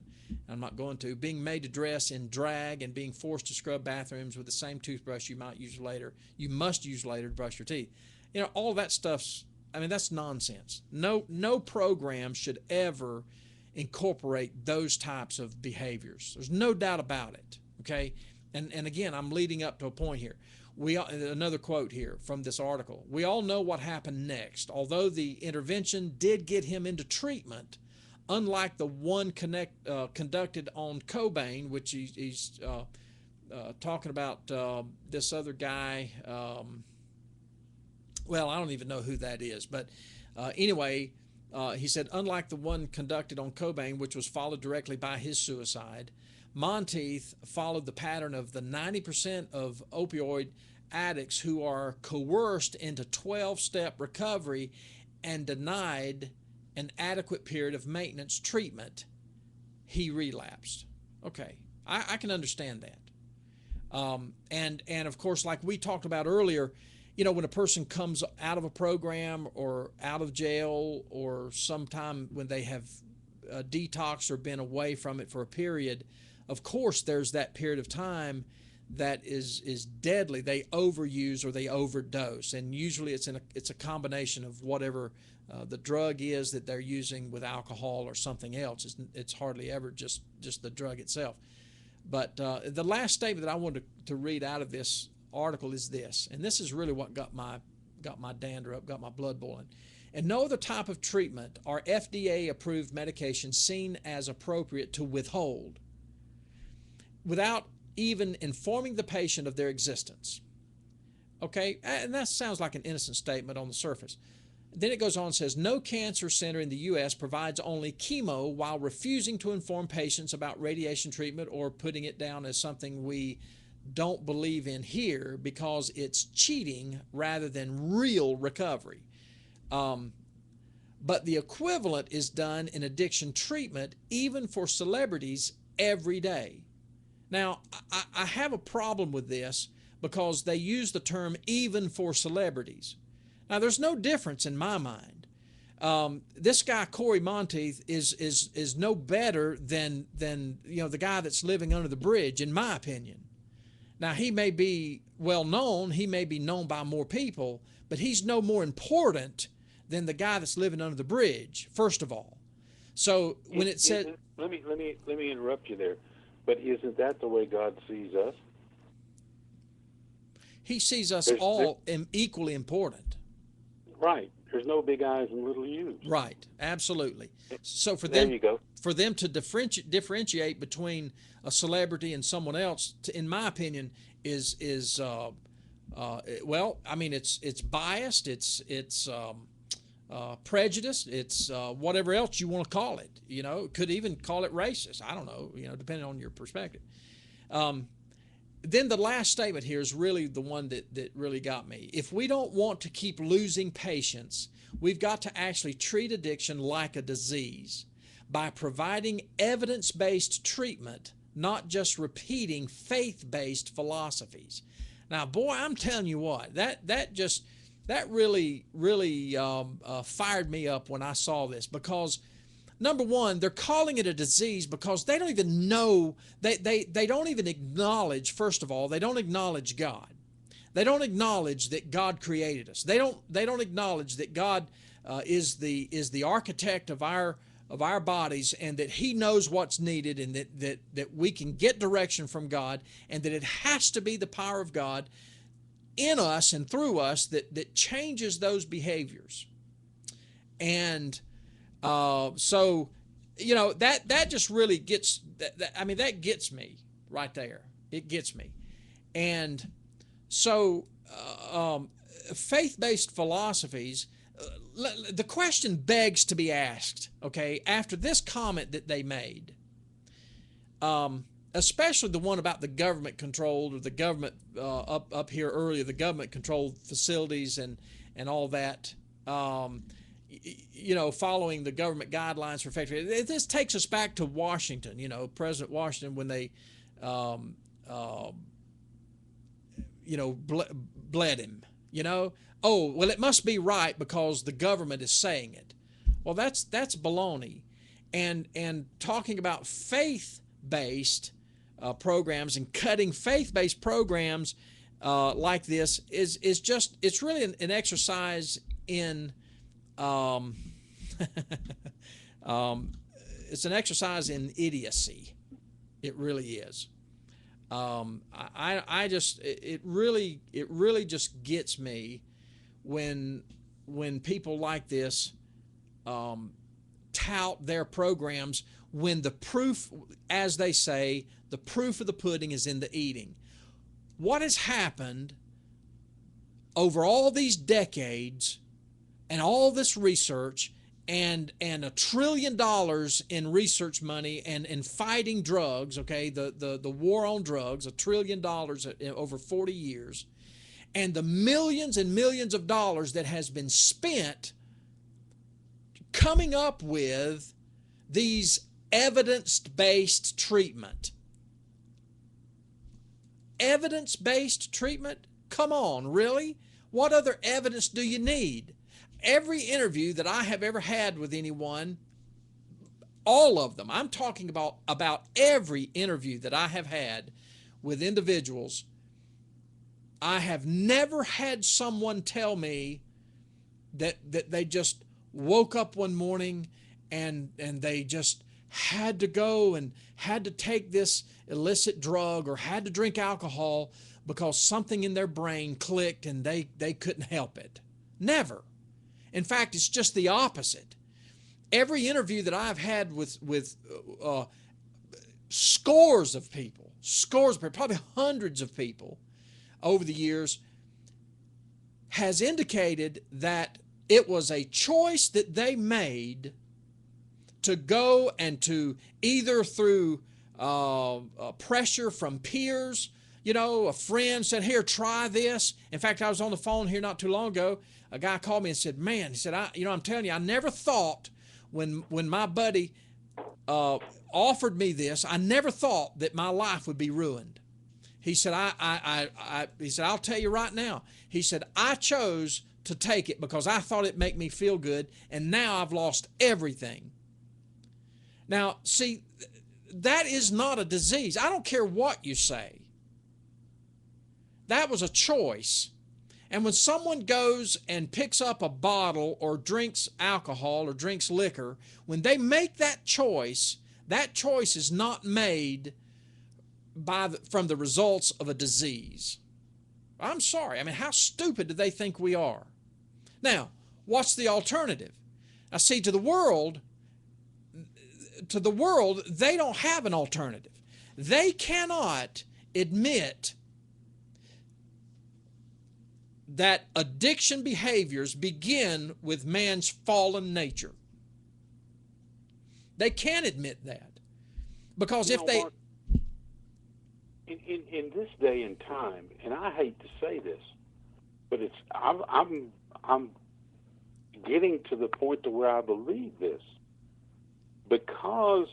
I'm not going to, being made to dress in drag, and being forced to scrub bathrooms with the same toothbrush you must use later to brush your teeth. All that stuff's, that's nonsense. No program should ever incorporate those types of behaviors. There's no doubt about it, okay? And again, I'm leading up to a point here. Another quote here from this article. We all know what happened next. Although the intervention did get him into treatment, unlike the one conducted on Cobain, which he's talking about this other guy. Well, I don't even know who that is. But anyway, he said, unlike the one conducted on Cobain, which was followed directly by his suicide, Monteith followed the pattern of the 90% of opioid addicts who are coerced into 12-step recovery and denied an adequate period of maintenance treatment. He relapsed. Okay, I can understand that. And of course, like we talked about earlier, when a person comes out of a program or out of jail, or sometime when they have detoxed or been away from it for a period, of course there's that period of time that is deadly, they overuse or they overdose, and usually it's a combination of whatever the drug is that they're using with alcohol or something else. It's hardly ever just the drug itself. But the last statement that I wanted to read out of this article is this, and this is really what got my dander up, got my blood boiling. And no other type of treatment or FDA-approved medication seen as appropriate to withhold without even informing the patient of their existence. Okay, and that sounds like an innocent statement on the surface. Then it goes on and says, no cancer center in the U.S. provides only chemo while refusing to inform patients about radiation treatment or putting it down as something we don't believe in here because it's cheating rather than real recovery. But the equivalent is done in addiction treatment, even for celebrities, every day. Now, I have a problem with this because they use the term even for celebrities. Now, there's no difference in my mind. This guy, Corey Monteith, is no better than the guy that's living under the bridge, in my opinion. Now, he may be well known, he may be known by more people, but he's no more important than the guy that's living under the bridge, first of all. So when it said, let me interrupt you there, but isn't that the way God sees us? He sees us all equally important. Right. There's no big I's and little U's. Right. Absolutely. So for there them, you go. For them to differentiate between a celebrity and someone else, in my opinion, is well, I mean, it's biased, it's prejudiced, it's whatever else you want to call it. Could even call it racist. I don't know. Depending on your perspective. Then the last statement here is really the one that really got me. If we don't want to keep losing patients, we've got to actually treat addiction like a disease by providing evidence-based treatment, not just repeating faith-based philosophies. Now, boy, I'm telling you what, that really fired me up when I saw this, because number one, they're calling it a disease because they don't even know, they don't even acknowledge, first of all, they don't acknowledge God. They don't acknowledge that God created us. They don't acknowledge that God is the architect of our bodies, and that He knows what's needed, and that we can get direction from God, and that it has to be the power of God in us and through us that changes those behaviors. And so, that just really gets, that gets me right there. It gets me. And so faith-based philosophies, the question begs to be asked, okay, after this comment that they made, especially the one about the government-controlled, or the government up here earlier, the government-controlled facilities and all that, following the government guidelines for factory. This takes us back to Washington, President Washington, when they, bled him, Oh, well, it must be right because the government is saying it. Well, that's baloney. And talking about faith-based programs and cutting faith-based programs like this is just, it's really an exercise in it's an exercise in idiocy. It really is. I just, it really just gets me when people like this tout their programs, when the proof, as they say, the proof of the pudding is in the eating. What has happened over all these decades and all this research and $1 trillion in research money and fighting drugs, okay, the war on drugs, $1 trillion over 40 years, and the millions and millions of dollars that has been spent coming up with these evidence-based treatment. Evidence-based treatment? Come on, really? What other evidence do you need? Every interview that I have ever had with anyone, all of them, I'm talking about every interview that I have had with individuals, I have never had someone tell me that they just woke up one morning and they just had to go and had to take this illicit drug or had to drink alcohol because something in their brain clicked and they couldn't help it. Never. In fact, it's just the opposite. Every interview that I've had with scores of people, probably hundreds of people over the years, has indicated that it was a choice that they made to go and to either through pressure from peers, a friend said, here, try this. In fact, I was on the phone here not too long ago. A guy called me and said, man, he said, I'm telling you, I never thought when my buddy offered me this, I never thought that my life would be ruined. He said, he said, I'll tell you right now. He said, I chose to take it because I thought it'd make me feel good, and now I've lost everything. Now, see, that is not a disease. I don't care what you say. That was a choice. And when someone goes and picks up a bottle or drinks alcohol or drinks liquor, when they make that choice is not made from the results of a disease. I'm sorry. I mean, how stupid do they think we are? Now, what's the alternative? Now, see, to the world, they don't have an alternative. They cannot admit that addiction behaviors begin with man's fallen nature. They can't admit that. Because if they... Mark, in this day and time, and I hate to say this, but I'm getting to the point to where I believe this. Because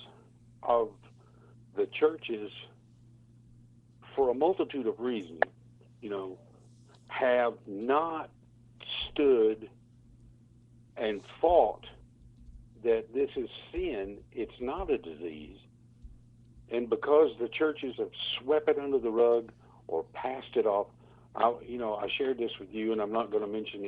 of the churches, for a multitude of reasons, have not stood and fought that this is sin, it's not a disease. And because the churches have swept it under the rug or passed it off, I shared this with you, and I'm not going to mention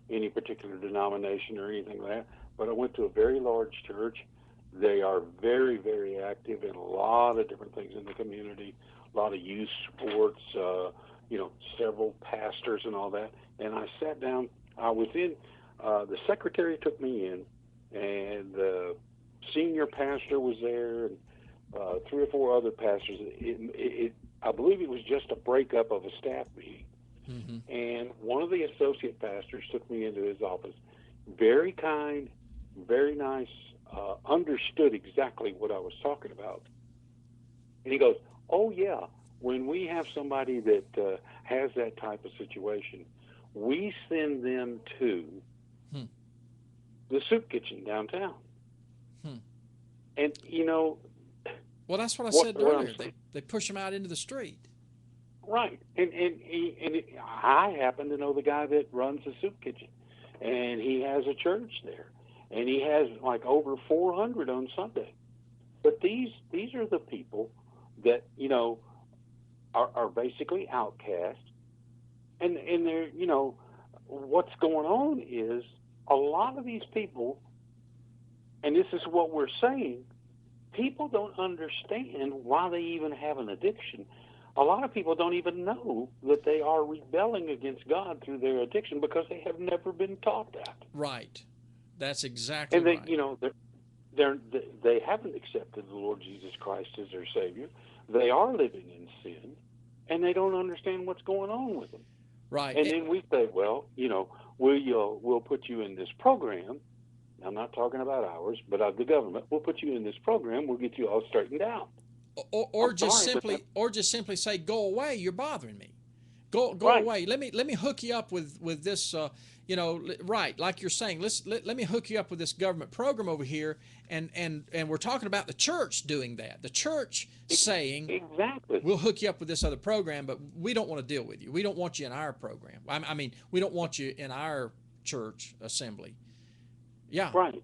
any particular denomination or anything like that, but I went to a very large church. They are very, very active in a lot of different things in the community, a lot of youth sports, several pastors and all that. And I sat down. The secretary took me in, and the senior pastor was there, and 3 or 4 other pastors. I believe it was just a breakup of a staff meeting. Mm-hmm. And one of the associate pastors took me into his office. Very kind, very nice, understood exactly what I was talking about. And he goes, oh, yeah, when we have somebody that has that type of situation, we send them to the soup kitchen downtown. And, well, that's what I said earlier. They push them out into the street. Right. And I happen to know the guy that runs the soup kitchen, and he has a church there, and he has like over 400 on Sunday. But these are the people that, are basically outcast. And they're, what's going on is a lot of these people, and this is what we're saying, people don't understand why they even have an addiction. A lot of people don't even know that they are rebelling against God through their addiction because they have never been taught that. Right. That's exactly right. And they haven't accepted the Lord Jesus Christ as their Savior. They are living in sin, and they don't understand what's going on with them. Right. And then we say, well, we'll put you in this program. I'm not talking about ours, but of the government. We'll put you in this program. We'll get you all straightened out. Or just simply say, go away. You're bothering me. Go right. away. Let me hook you up with this. Right, like you're saying. Let me hook you up with this government program over here, and we're talking about the church doing that. The church saying, exactly, we'll hook you up with this other program, but we don't want to deal with you. We don't want you in our program. I mean, we don't want you in our church assembly. Yeah. Right.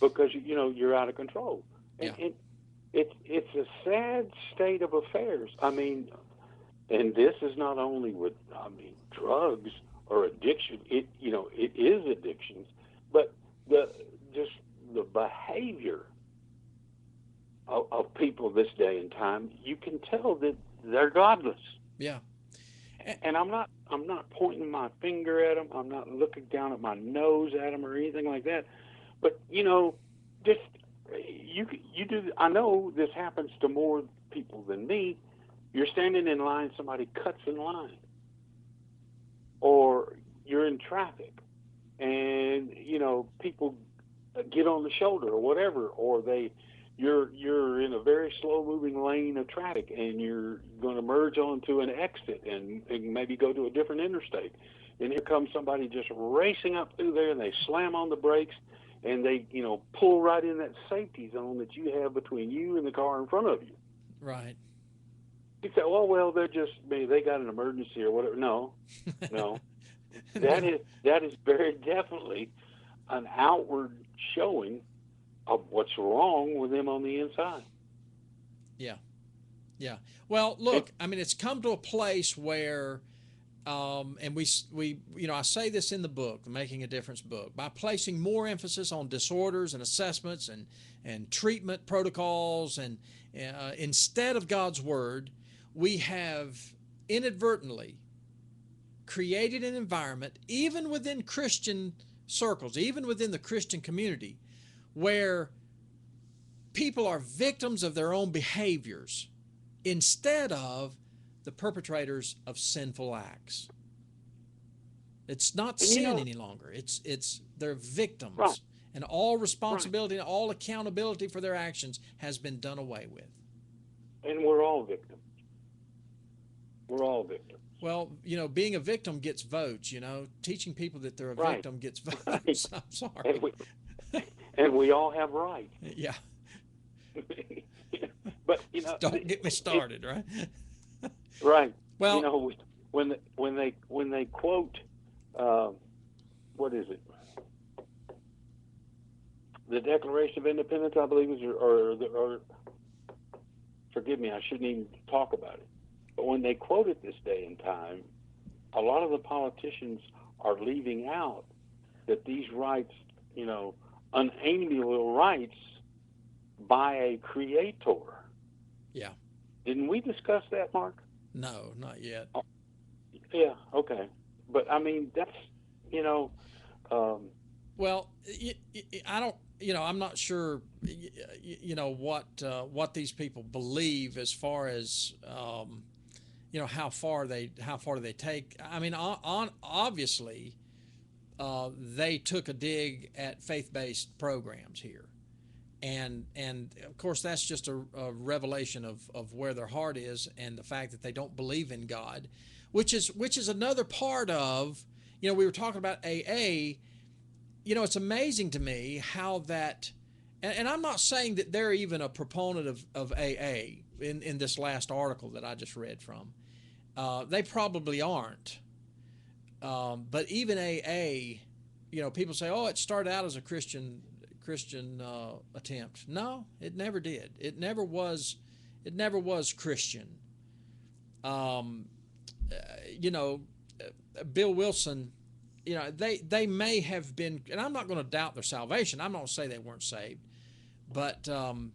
Because you're out of control. And it's a sad state of affairs. I mean, and this is not only with, I mean, drugs or addiction. It is addictions, but the just the behavior of people this day and time, you can tell that they're godless. Yeah. And I'm not pointing my finger at them. I'm not looking down at my nose at them or anything like that. But just you do. I know this happens to more people than me. You're standing in line, somebody cuts in line, or you're in traffic, and people get on the shoulder or whatever, or you're in a very slow moving lane of traffic, and you're going to merge onto an exit and maybe go to a different interstate, and here comes somebody just racing up through there, and they slam on the brakes, and they pull right in that safety zone that you have between you and the car in front of you. Right. You say, oh well, they got an emergency or whatever. No, no, that is very definitely an outward showing of what's wrong with them on the inside. Yeah. Yeah. Well, look, I mean, it's come to a place where, and I say this in the book, the Making a Difference book, by placing more emphasis on disorders and assessments and treatment protocols, and instead of God's Word, we have inadvertently created an environment, even within Christian circles, even within the Christian community, where people are victims of their own behaviors instead of the perpetrators of sinful acts. It's not sin any longer. It's they're victims. Right. And all responsibility and all accountability for their actions has been done away with. And we're all victims. We're all victims. Well, being a victim gets votes, Teaching people that they're a victim gets votes. Right. I'm sorry. And we all have rights. Yeah. But don't get me started, right? Right. Well, when they quote, what is it? The Declaration of Independence, I believe, or forgive me, I shouldn't even talk about it. But when they quote it this day and time, a lot of the politicians are leaving out that these rights, unalienable rights by a creator. Yeah. Didn't we discuss that, Mark? No, not yet. Oh, yeah, okay. But, I mean, that's, well, I don't, I'm not sure, what these people believe as far as, how far do they take. I mean, obviously, they took a dig at faith-based programs here. And of course, that's just a revelation of where their heart is, and the fact that they don't believe in God, which is another part of, we were talking about AA. It's amazing to me how that, and I'm not saying that they're even a proponent of AA in this last article that I just read from. They probably aren't. But even AA, people say, oh, it started out as a Christian attempt. No, it never did. It never was Christian. Bill Wilson, they may have been, and I'm not going to doubt their salvation. I'm not going to say they weren't saved, but Bill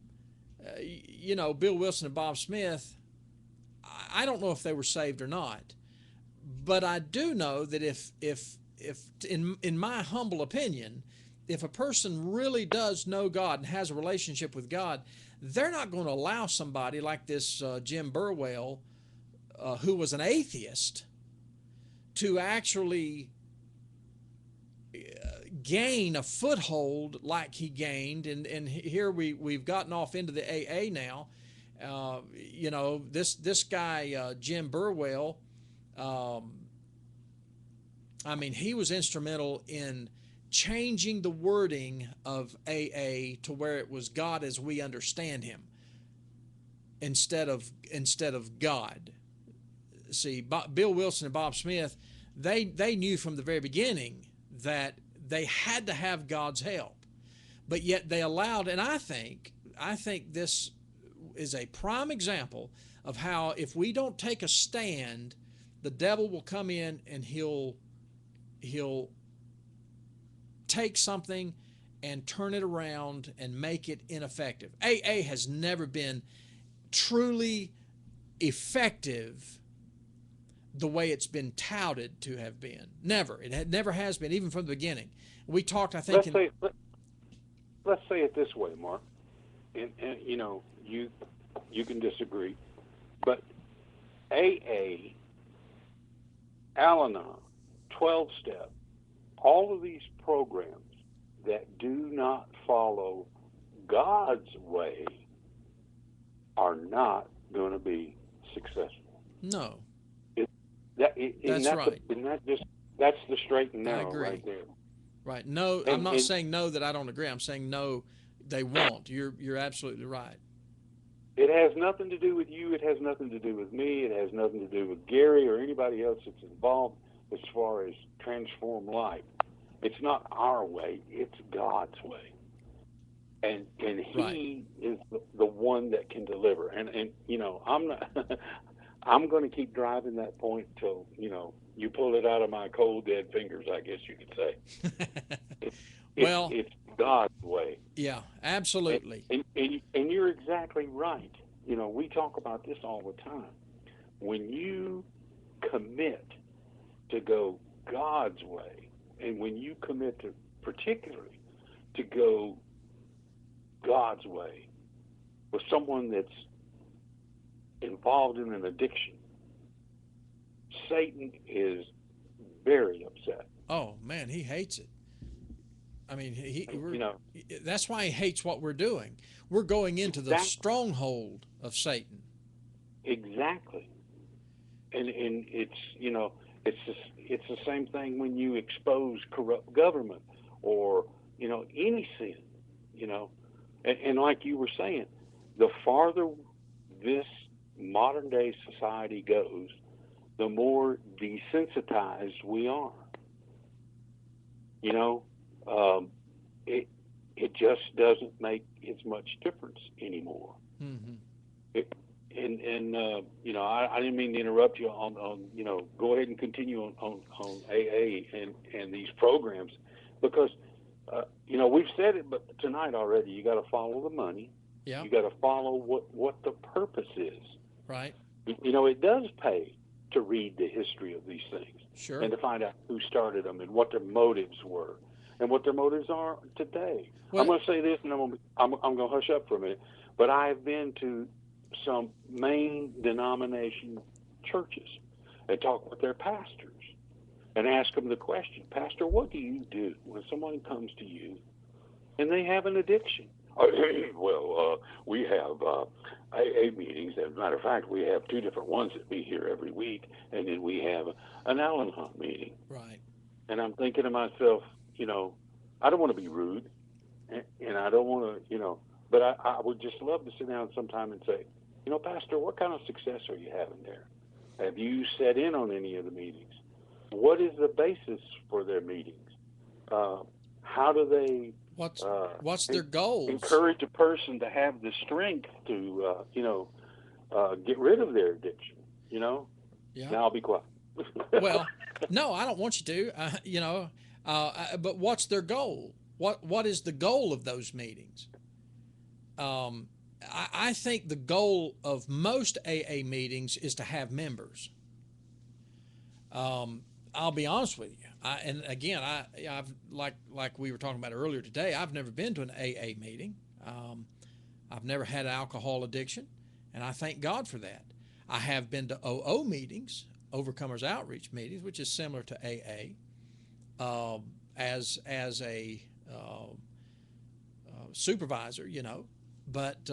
Wilson and Bob Smith, I don't know if they were saved or not, but I do know that if in my humble opinion, if a person really does know God and has a relationship with God, they're not going to allow somebody like this Jim Burwell, who was an atheist, to actually gain a foothold like he gained. And here we've gotten off into the AA now. This guy, Jim Burwell, he was instrumental in changing the wording of AA to where it was God as we understand him instead of God. See, Bill Wilson and Bob Smith, they knew from the very beginning that they had to have God's help, but yet they allowed, and I think this is a prime example of how if we don't take a stand, the devil will come in and he'll take something and turn it around and make it ineffective. AA has never been truly effective the way it's been touted to have been. Never. Never has been, even from the beginning. We talked, I think, let's say it this way, Mark, and you can disagree, but AA, Al-Anon, 12-step, all of these programs that do not follow God's way are not going to be successful. No. That's right. That's the straight and narrow I agree. right there. Right. No, I'm not saying no that I don't agree. I'm saying no, they won't. You're absolutely right. It has nothing to do with you. It has nothing to do with me. It has nothing to do with Gary or anybody else that's involved as far as transform life. It's not our way. It's God's way. And He is the one that can deliver. And I'm not. I'm going to keep driving that point till you pull it out of my cold dead fingers, I guess you could say. It's God's way. Yeah, absolutely. And you're exactly right. We talk about this all the time. When you commit to go God's way, and when you commit to particularly to go God's way with someone that's involved in an addiction, Satan is very upset. Oh man, he hates it. I mean, that's why he hates what we're doing. We're going into the stronghold of Satan. Exactly. And it's it's the same thing when you expose corrupt government or any sin, and like you were saying, the farther this modern day society goes, the more desensitized we are. It just doesn't make as much difference anymore. Mm-hmm. I didn't mean to interrupt you on go ahead and continue on AA and these programs, because we've said it, but tonight already, you got to follow the money. Yeah. You got to follow what the purpose is. Right. It does pay to read the history of these things. Sure. And to find out who started them and what their motives were and what their motives are today. Well, I'm going to say this, and I'm going to hush up for a minute, but I have been to some main denomination churches and talk with their pastors and ask them the question, Pastor, what do you do when someone comes to you and they have an addiction? We have AA meetings. As a matter of fact, we have 2 different ones that meet here every week, and then we have an Al-Anon meeting. Right. And I'm thinking to myself, I don't want to be rude, and I don't want to, but I would just love to sit down sometime and say, Pastor, what kind of success are you having there? Have you sat in on any of the meetings? What is the basis for their meetings? How do they... What's their goals? Encourage a person to have the strength to, get rid of their addiction. Yeah. Now I'll be quiet. Well, no, I don't want you to. But what's their goal? What is the goal of those meetings? I think the goal of most AA meetings is to have members. I'll be honest with you. I've like we were talking about earlier today, I've never been to an AA meeting. I've never had alcohol addiction, and I thank God for that. I have been to OO meetings, Overcomers Outreach meetings, which is similar to AA, as a supervisor, But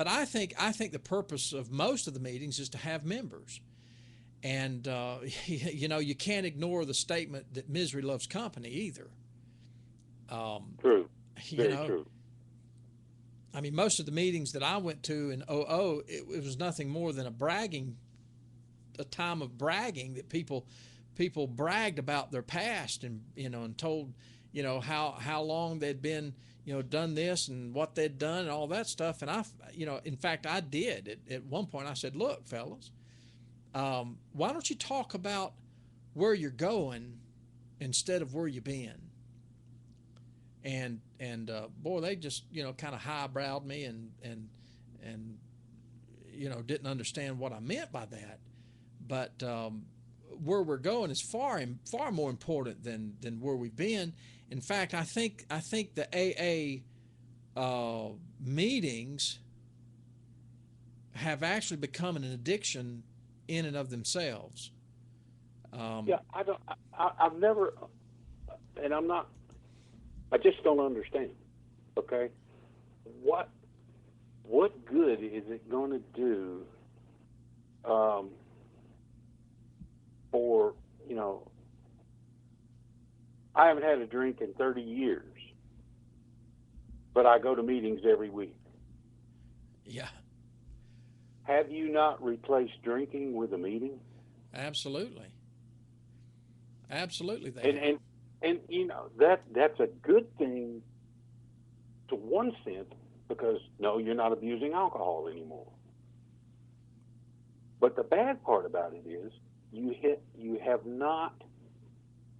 I think the purpose of most of the meetings is to have members. And, you can't ignore the statement that misery loves company either. True. Very true. I mean, most of the meetings that I went to in OO, it was nothing more than a time of bragging that people bragged about their past and, and told, how long they'd been, done this and what they'd done and all that stuff. And in fact, I did. At one point, I said, look, fellas, why don't you talk about where you're going instead of where you've been? And boy, they just kind of highbrowed me and didn't understand what I meant by that. But where we're going is far more important than where we've been. In fact, I think the AA meetings have actually become an addiction in and of themselves. Yeah, I don't. I've never, and I'm not. I just don't understand. Okay, what good is it going to do for I haven't had a drink in 30 years, but I go to meetings every week. Yeah, Have you not replaced drinking with a meeting? absolutely, absolutely, they And have. and and that's a good thing to one sense because no, you're not abusing alcohol anymore. But the bad part about it is you have not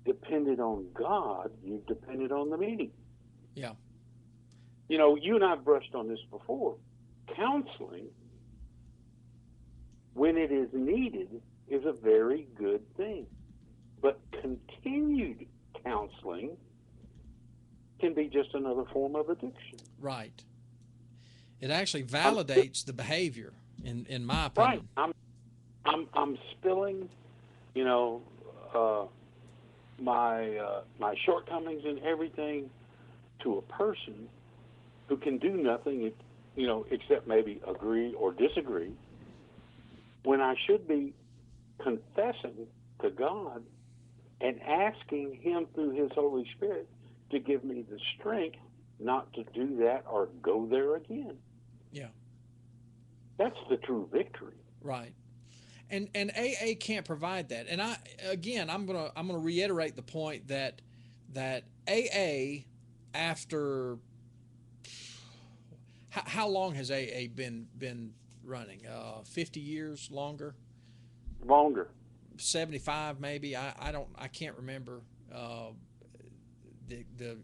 depended on God, you've depended on the meeting. Yeah, You and I've brushed on this before. Counseling, when it is needed, is a very good thing. But continued counseling can be just another form of addiction. right. It actually I'm validates the behavior, in my right. opinion. I'm spilling, you know, uh, my shortcomings and everything to a person who can do nothing, except maybe agree or disagree. When I should be confessing to God and asking Him through His Holy Spirit to give me the strength not to do that or go there again. Yeah, That's the true victory. right. And AA can't provide that. And I'm gonna reiterate the point that AA after how long has AA been running? 50 years longer, Longer. 75 maybe. I can't remember the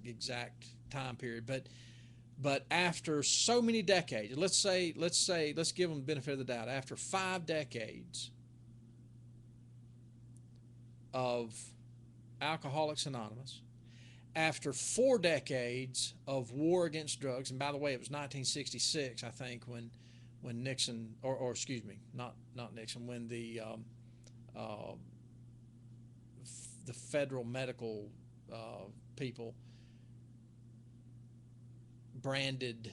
exact time period, but after so many decades, let's give them the benefit of the doubt. After 5 decades of Alcoholics Anonymous, after 4 decades of war against drugs, and by the way, it was 1966, I think, when Nixon, or excuse me, not Nixon, when uh, the federal medical people branded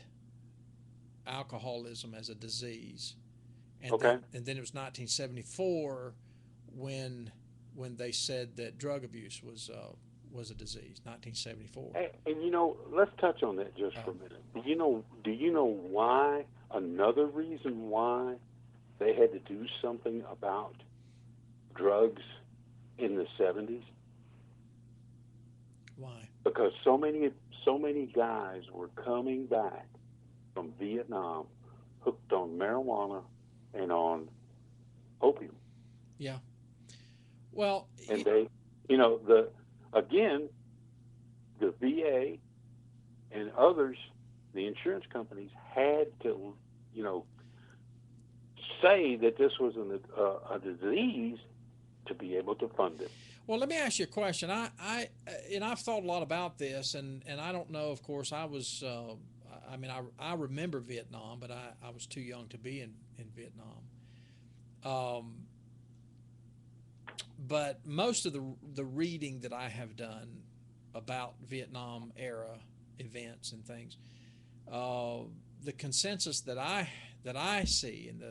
alcoholism as a disease, and Okay. then it was 1974 when they said that drug abuse was a disease. 1974. And let's touch on that just for a minute. Do you know why? Another reason why they had to do something about drugs in the 70s? Why? Because so many guys were coming back from Vietnam hooked on marijuana and on opium. Yeah. Well, And again, the VA and others, the insurance companies had to, say that this was a disease to be able to fund it. well, let me ask you a question. And I've thought a lot about this, and I don't know. Of course, I was. I mean, I remember Vietnam, but I was too young to be in Vietnam. Um, but most of the reading that I have done about Vietnam era events and things, uh, the consensus that I see and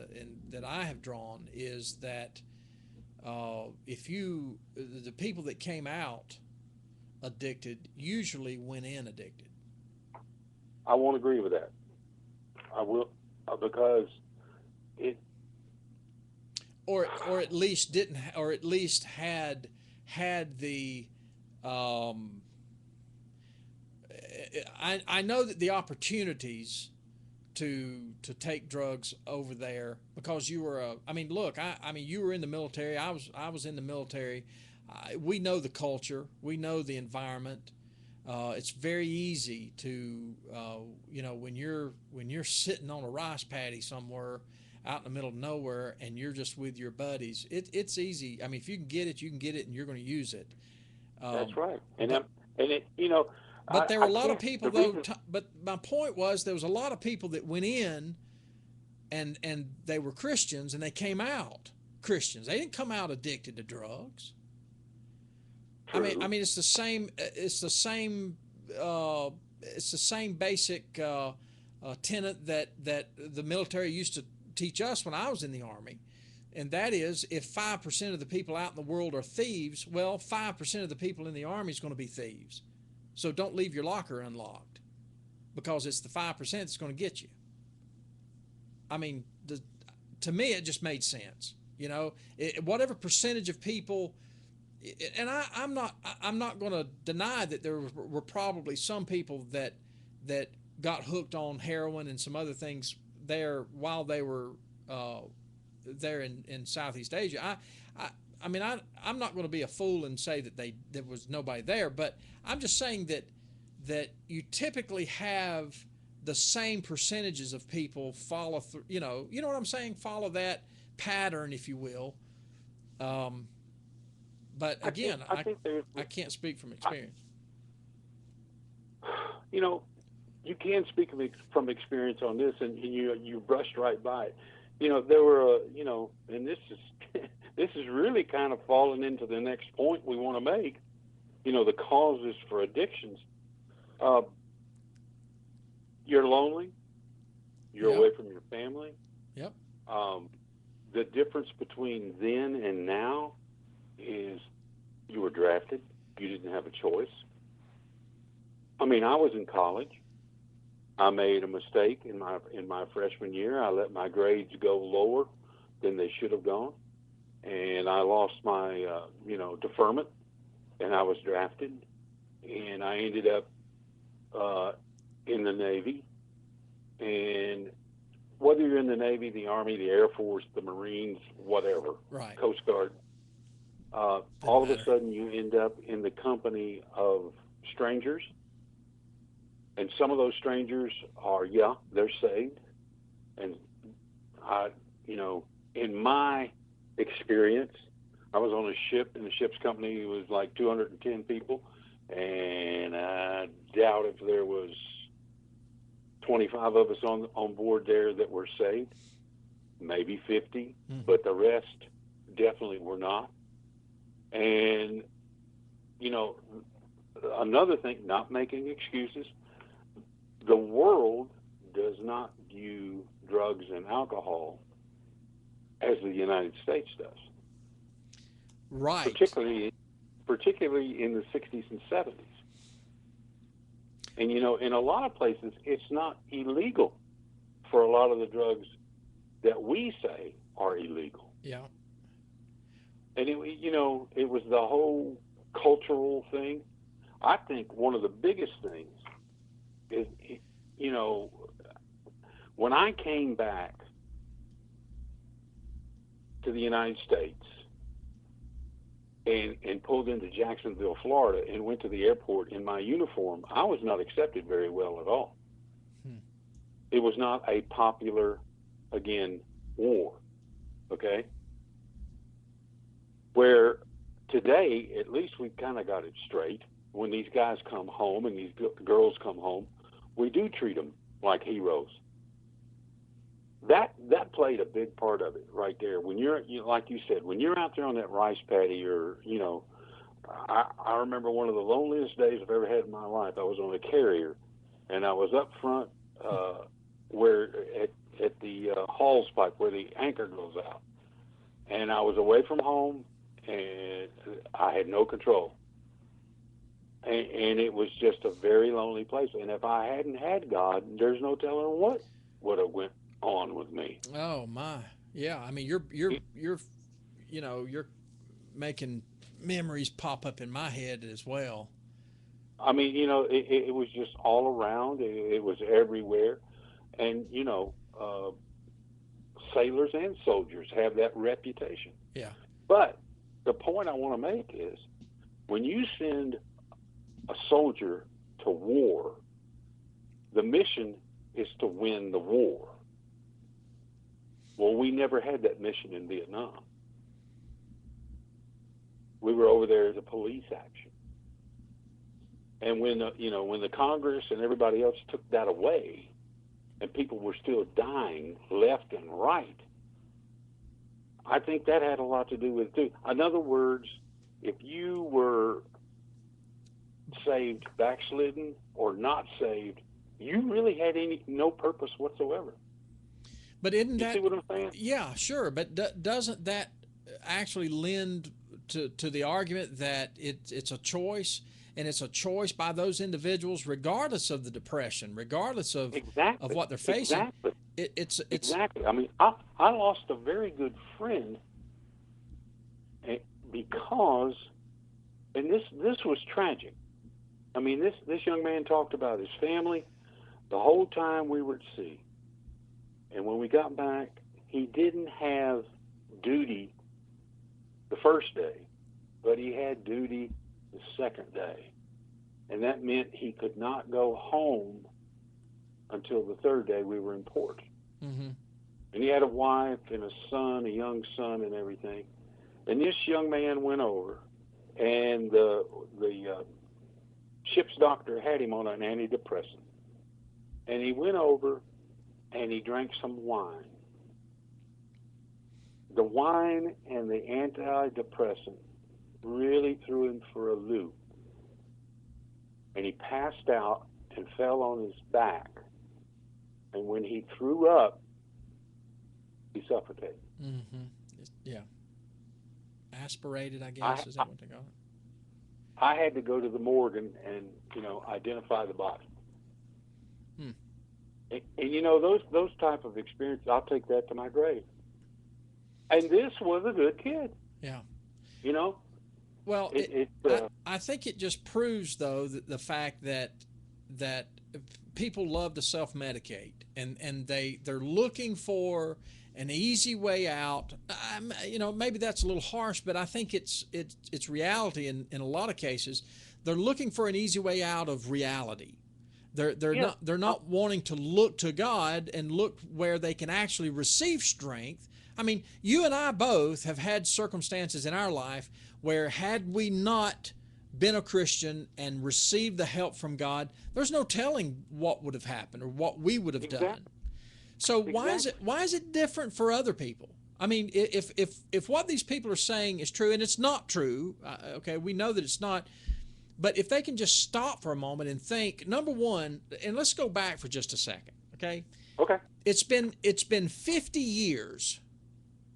that I have drawn is that if the people that came out addicted usually went in addicted. I won't agree with that. I will, because it. Or at least didn't, or at least had the um, I know that the opportunities to take drugs over there, because you were a, I mean, look, I mean, you were in the military. I was in the military. We know the culture. We know the environment. It's very easy to, when you're sitting on a rice paddy somewhere out in the middle of nowhere and you're just with your buddies. It's easy. I mean, if you can get it, you can get it, and you're going to use it. That's Um, right. but And it, you know, but there were I a lot of can't. people The though. reason. But my point was there was a lot of people that went in and they were Christians and they came out Christians. They didn't come out addicted to drugs. I True. mean, it's the same. It's the same basic tenet that the military used to teach us when I was in the army, and that is, if 5% of the people out in the world are thieves, well, 5% of the people in the army is going to be thieves. So don't leave your locker unlocked, because it's the 5% that's going to get you. I mean, to me, it just made sense. Whatever percentage of people, and I'm not going to deny that there were probably some people that got hooked on heroin and some other things there while they were uh, there in Southeast Asia. I, I mean, I'm not going to be a fool and say that there was nobody there, but I'm just saying that you typically have the same percentages of people follow through. You know what I'm saying? Follow that pattern, if you will. Um, but I think. again, I think there's. I can't speak from I- experience. You know, you can speak from experience on this, and you brushed right by it. There were and this is this is really kind of falling into the next point we want to make. The causes for addictions. Uh, you're lonely. You're Yep. away from your family. Yep. Um, the difference between then and now is you were drafted. You didn't have a choice. I mean, I was in college. I made a mistake in my freshman year. I let my grades go lower than they should have gone, and I lost my deferment, and I was drafted, and I ended up in the Navy. And whether you're in the Navy, the Army, the Air Force, the Marines, whatever, Right. Coast Guard, Didn't all of a matter. sudden you end up in the company of strangers. And some of those strangers are, yeah, they're saved. And I, in my experience, I was on a ship, and the ship's company was like 210 people. And I doubt if there was 25 of us on board there that were saved, maybe 50, Mm-hmm. but the rest definitely were not. And, another thing, not making excuses, the world does not view drugs and alcohol as the United States does, Right. particularly in the 60s and 70s. And in a lot of places, it's not illegal for a lot of the drugs that we say are illegal. Yeah. And it was the whole cultural thing. I think one of the biggest things is, when I came back to the United States and pulled into Jacksonville, Florida, and went to the airport in my uniform, I was not accepted very well at all. Hmm. It was not a popular, again, war, okay? Where today, at least we've kind of got it straight. When these guys come home and these girls come home, we do treat them like heroes. That played a big part of it right there. When like you said, when you're out there on that rice paddy, or I remember one of the loneliest days I've ever had in my life. I was on a carrier, and I was up front where at the hawse pipe where the anchor goes out, and I was away from home, and I had no control. And it was just a very lonely place. And if I hadn't had God, there's no telling what would have went on with me. Oh my. Yeah. I mean, you're making memories pop up in my head as well. I mean, it was just all around. It was everywhere, and sailors and soldiers have that reputation. Yeah. But the point I want to make is, when you send a soldier to war, the mission is to win the war. Well, we never had that mission in Vietnam. We were over there as a police action. And when the Congress and everybody else took that away, and people were still dying left and right, I think that had a lot to do with it too. In other words, if you were saved, backslidden, or not saved, you really had no purpose whatsoever. But isn't You that, see what I'm saying? yeah, sure, but doesn't that actually lend to the argument that it's a choice, and it's a choice by those individuals, regardless of the depression, regardless of Exactly. what they're facing. Exactly. It's Exactly. I mean, I lost a very good friend because, and this was tragic. I mean, this young man talked about his family the whole time we were at sea. And when we got back, he didn't have duty the first day, but he had duty the second day. And that meant he could not go home until the third day we were in port. mm-hmm. And he had a wife and a son, a young son, and everything. And this young man went over, and the ship's doctor had him on an antidepressant. And he went over and he drank some wine. The wine and the antidepressant really threw him for a loop. And he passed out and fell on his back. And when he threw up, he suffocated. Mm-hmm. Yeah. Aspirated, I guess, is that what they call it? I had to go to the morgue and identify the body. Hmm. And those type of experiences, I'll take that to my grave. And this was a good kid. Yeah. Well, I think it just proves, though, the fact that people love to self-medicate, and they're looking for an easy way out. Maybe that's a little harsh, but I think it's reality in a lot of cases. They're looking for an easy way out of reality. They're not wanting to look to God and look where they can actually receive strength. I mean, you and I both have had circumstances in our life where, had we not been a Christian and received the help from God, there's no telling what would have happened or what we would have done. So why is it different for other people? I mean, if what these people are saying is true, and it's not true, okay, we know that it's not. But if they can just stop for a moment and think, number one, and let's go back for just a second, okay? Okay. It's been 50 years.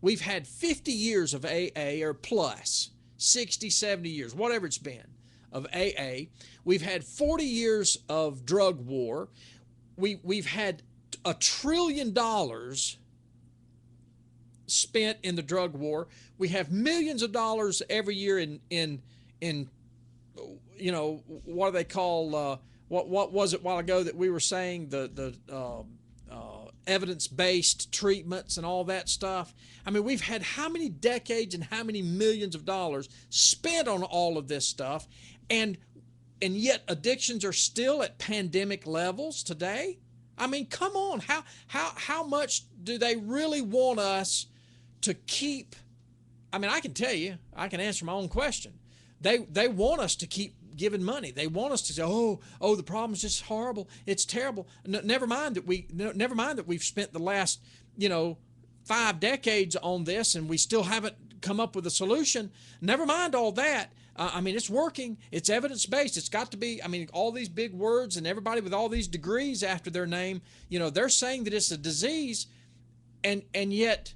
We've had 50 years of AA, or plus 60, 70 years, whatever it's been, of AA. We've had 40 years of drug war. We've had $1 trillion spent in the drug war. We have millions of dollars every year in what do they call, what was it a while ago that we were saying, the evidence-based treatments and all that stuff. I mean, we've had how many decades and how many millions of dollars spent on all of this stuff, and yet addictions are still at pandemic levels today. I mean, come on, how much do they really want us to keep? I mean, I can tell you, I can answer my own question. They want us to keep giving money. They want us to say, oh, the problem's just horrible. It's terrible. Never mind that we've spent the last 5 decades on this and we still haven't come up with a solution. Never mind all that. I mean, it's working. It's evidence-based. It's got to be. I mean, all these big words and everybody with all these degrees after their name, they're saying that it's a disease, and yet,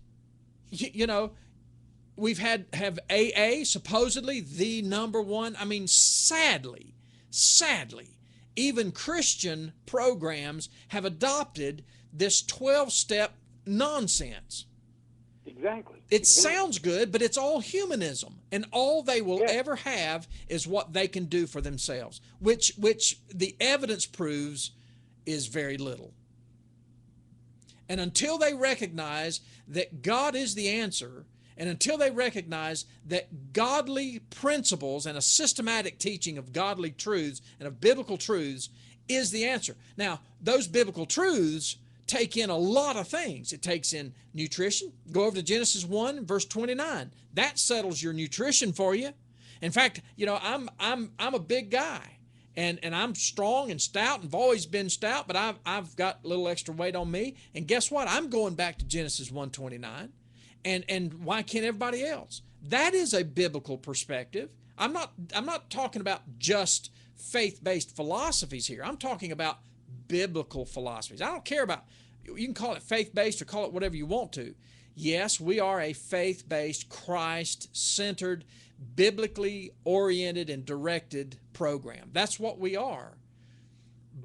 we've have AA, supposedly the number one. I mean, sadly, even Christian programs have adopted this 12-step nonsense. Exactly. It sounds good, but it's all humanism, and all they will Yeah. ever have is what they can do for themselves, which the evidence proves is very little. And until they recognize that God is the answer, and until they recognize that godly principles and a systematic teaching of godly truths and of biblical truths is the answer. Now, those biblical truths take in a lot of things. It takes in nutrition. Go over to Genesis 1, verse 29. That settles your nutrition for you. In fact, I'm a big guy. And I'm strong and stout and have always been stout, but I've got a little extra weight on me. And guess what? I'm going back to Genesis 1:29. And why can't everybody else? That is a biblical perspective. I'm not talking about just faith-based philosophies here. I'm talking about biblical philosophies. I don't care about, you can call it faith-based or call it whatever you want to. Yes, we are a faith-based, Christ-centered, biblically oriented and directed program. That's what we are.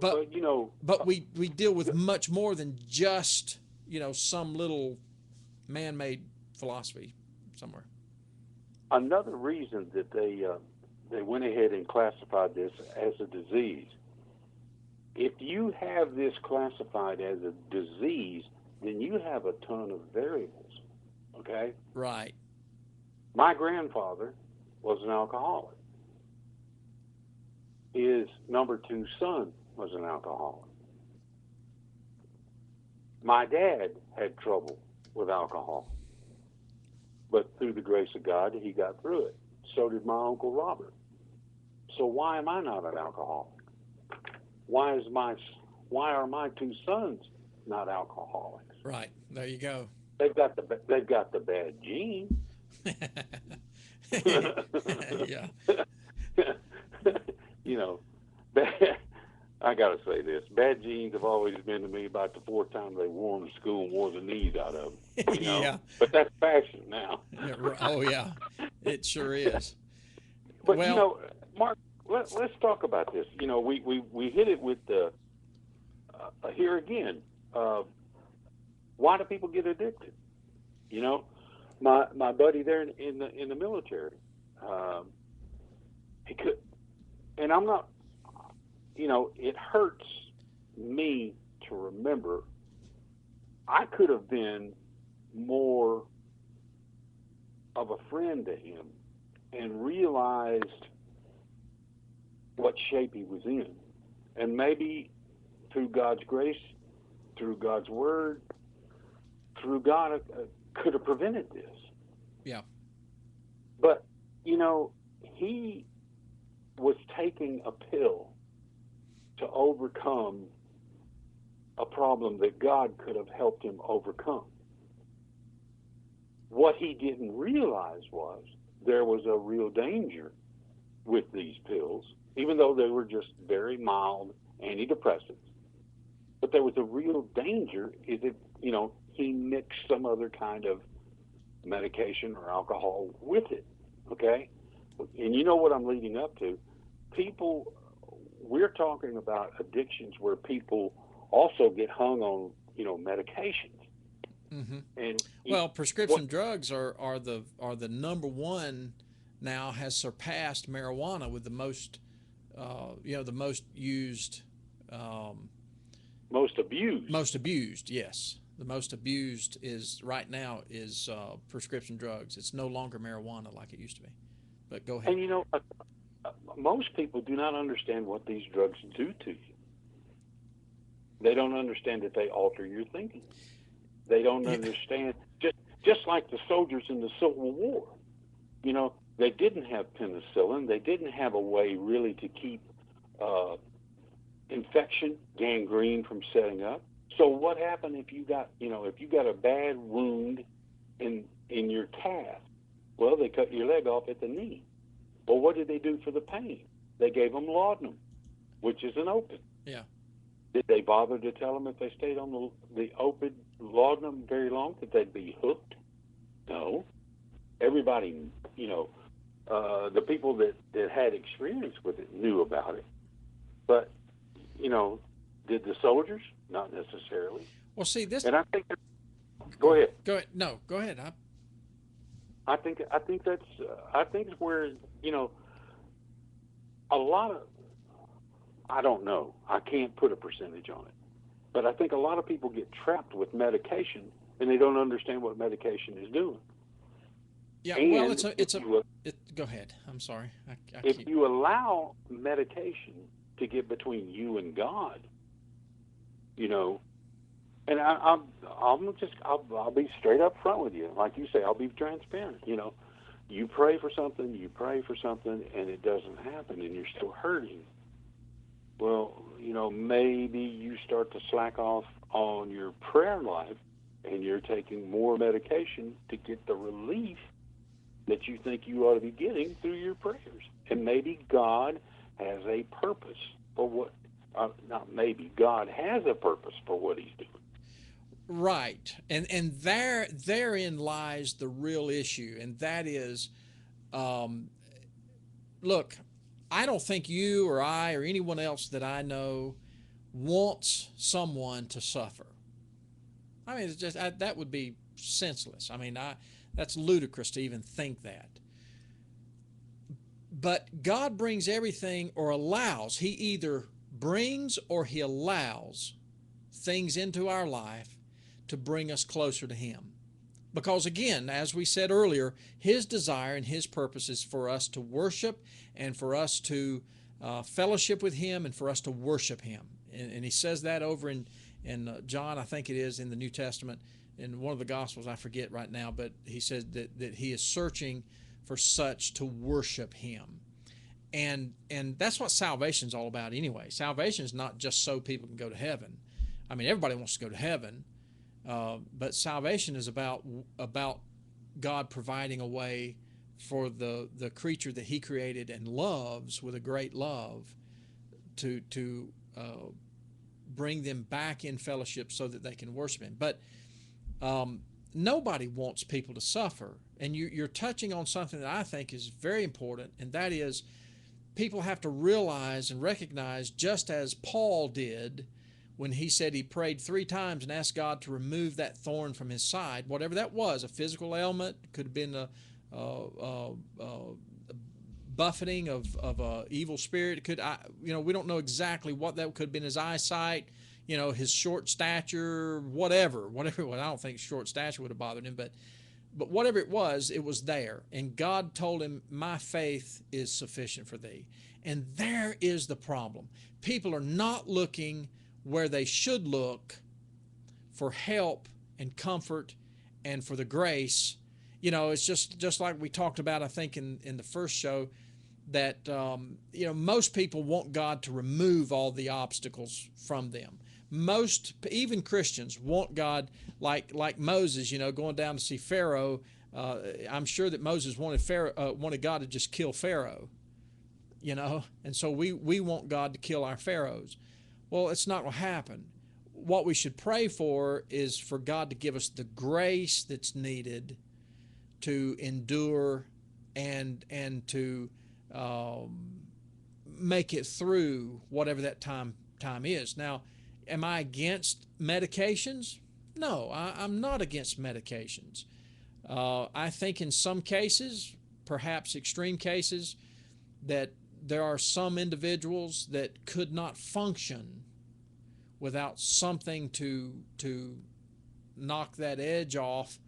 But we deal with much more than just, some little man-made philosophy somewhere. Another reason that they went ahead and classified this as a disease. If you have this classified as a disease, then you have a ton of variables. Okay? Right. My grandfather was an alcoholic. His number 2 son was an alcoholic. My dad had trouble with alcohol, but through the grace of God, he got through it. So did my Uncle Robert. So why am I not an alcoholic? Why are my 2 sons not alcoholics? Right. There you go. They've got the bad gene. Yeah. I got to say this. Bad genes have always been to me about the 4th time they wore them to school and wore the knees out of them. Yeah. But that's fashion now. Yeah. Oh, yeah. It sure is. But, well, Mark, let's talk about this. We hit it with the, here again, why do people get addicted? My buddy there in the military, he could, and I'm not, it hurts me to remember I could have been more of a friend to him and realized what shape he was in. And maybe through God's grace, through God's word, through God, could have prevented this. Yeah. But, he was taking a pill to overcome a problem that God could have helped him overcome. What he didn't realize was there was a real danger with these pills, even though they were just very mild antidepressants. But there was a real danger is that, he mixed some other kind of medication or alcohol with it, okay? And you know what I'm leading up to? We're talking about addictions where people also get hung on, medications. Mm-hmm. And prescription drugs are the number one now, has surpassed marijuana with the most, the most used, most abused. Most abused, yes. The most abused right now is prescription drugs. It's no longer marijuana like it used to be. But go ahead. And most people do not understand what these drugs do to you. They don't understand that they alter your thinking. They don't understand, just like the soldiers in the Civil War. They didn't have penicillin. They didn't have a way really to keep infection, gangrene from setting up. So what happened if you got a bad wound in your calf? Well, they cut your leg off at the knee. Well, what did they do for the pain? They gave them laudanum, which is an opiate. Yeah. Did they bother to tell them if they stayed on the opiate laudanum very long that they'd be hooked? No. Everybody, the people that had experience with it knew about it. But, did the soldiers? Not necessarily. Well, see, this... And I think... Go ahead. Go ahead. No, go ahead. I think it's where, you know, a lot of, I don't know, I can't put a percentage on it, but I think a lot of people get trapped with medication and they don't understand what medication is doing. Yeah, well, And go ahead. I'm sorry. I if keep. you allow medication to get between you and God, you know, and I'll be straight up front with you, like you say, I'll be transparent. You know, you pray for something, and it doesn't happen, and you're still hurting. Well, you know, maybe you start to slack off on your prayer life, and you're taking more medication to get the relief that you think you ought to be getting through your prayers. And maybe God has a purpose for what, not maybe, God has a purpose for what He's doing. Right, and therein lies the real issue, and that is, um, look, I don't think you or I or anyone else that I know wants someone to suffer. I mean, it's just that would be senseless. I mean, that's ludicrous to even think that. But God brings everything, or allows. He either brings or He allows things into our life to bring us closer to Him. Because again, as we said earlier, His desire and His purpose is for us to worship, and for us to fellowship with Him, and for us to worship Him. And He says that over in John, I think it is, in the New Testament, in one of the Gospels, I forget right now, but He says that He is searching for such to worship Him. And that's what salvation is all about anyway. Salvation is not just so people can go to heaven. I mean, everybody wants to go to heaven, but salvation is about God providing a way for the creature that He created and loves with a great love to bring them back in fellowship so that they can worship Him. But nobody wants people to suffer, and you're touching on something that I think is very important, and that is people have to realize and recognize, just as Paul did when he said he prayed 3 times and asked God to remove that thorn from his side, whatever that was, a physical ailment, could have been a buffeting of a evil spirit. It could, we don't know exactly what that could have been. His eyesight, his short stature, whatever. Well, I don't think short stature would have bothered him, but whatever it was there. And God told him, my faith is sufficient for thee. And there is the problem. People are not looking where they should look for help and comfort and for the grace. It's just like we talked about, I think, in the first show, that most people want God to remove all the obstacles from them. Most, even Christians, want God, like Moses, going down to see Pharaoh. I'm sure that Moses wanted God to just kill Pharaoh, and so we want God to kill our pharaohs. Well, it's not going to happen. What we should pray for is for God to give us the grace that's needed to endure and to make it through whatever that time is. Now, am I against medications? No, I'm not against medications. I think in some cases, perhaps extreme cases, that there are some individuals that could not function without something to knock that edge off.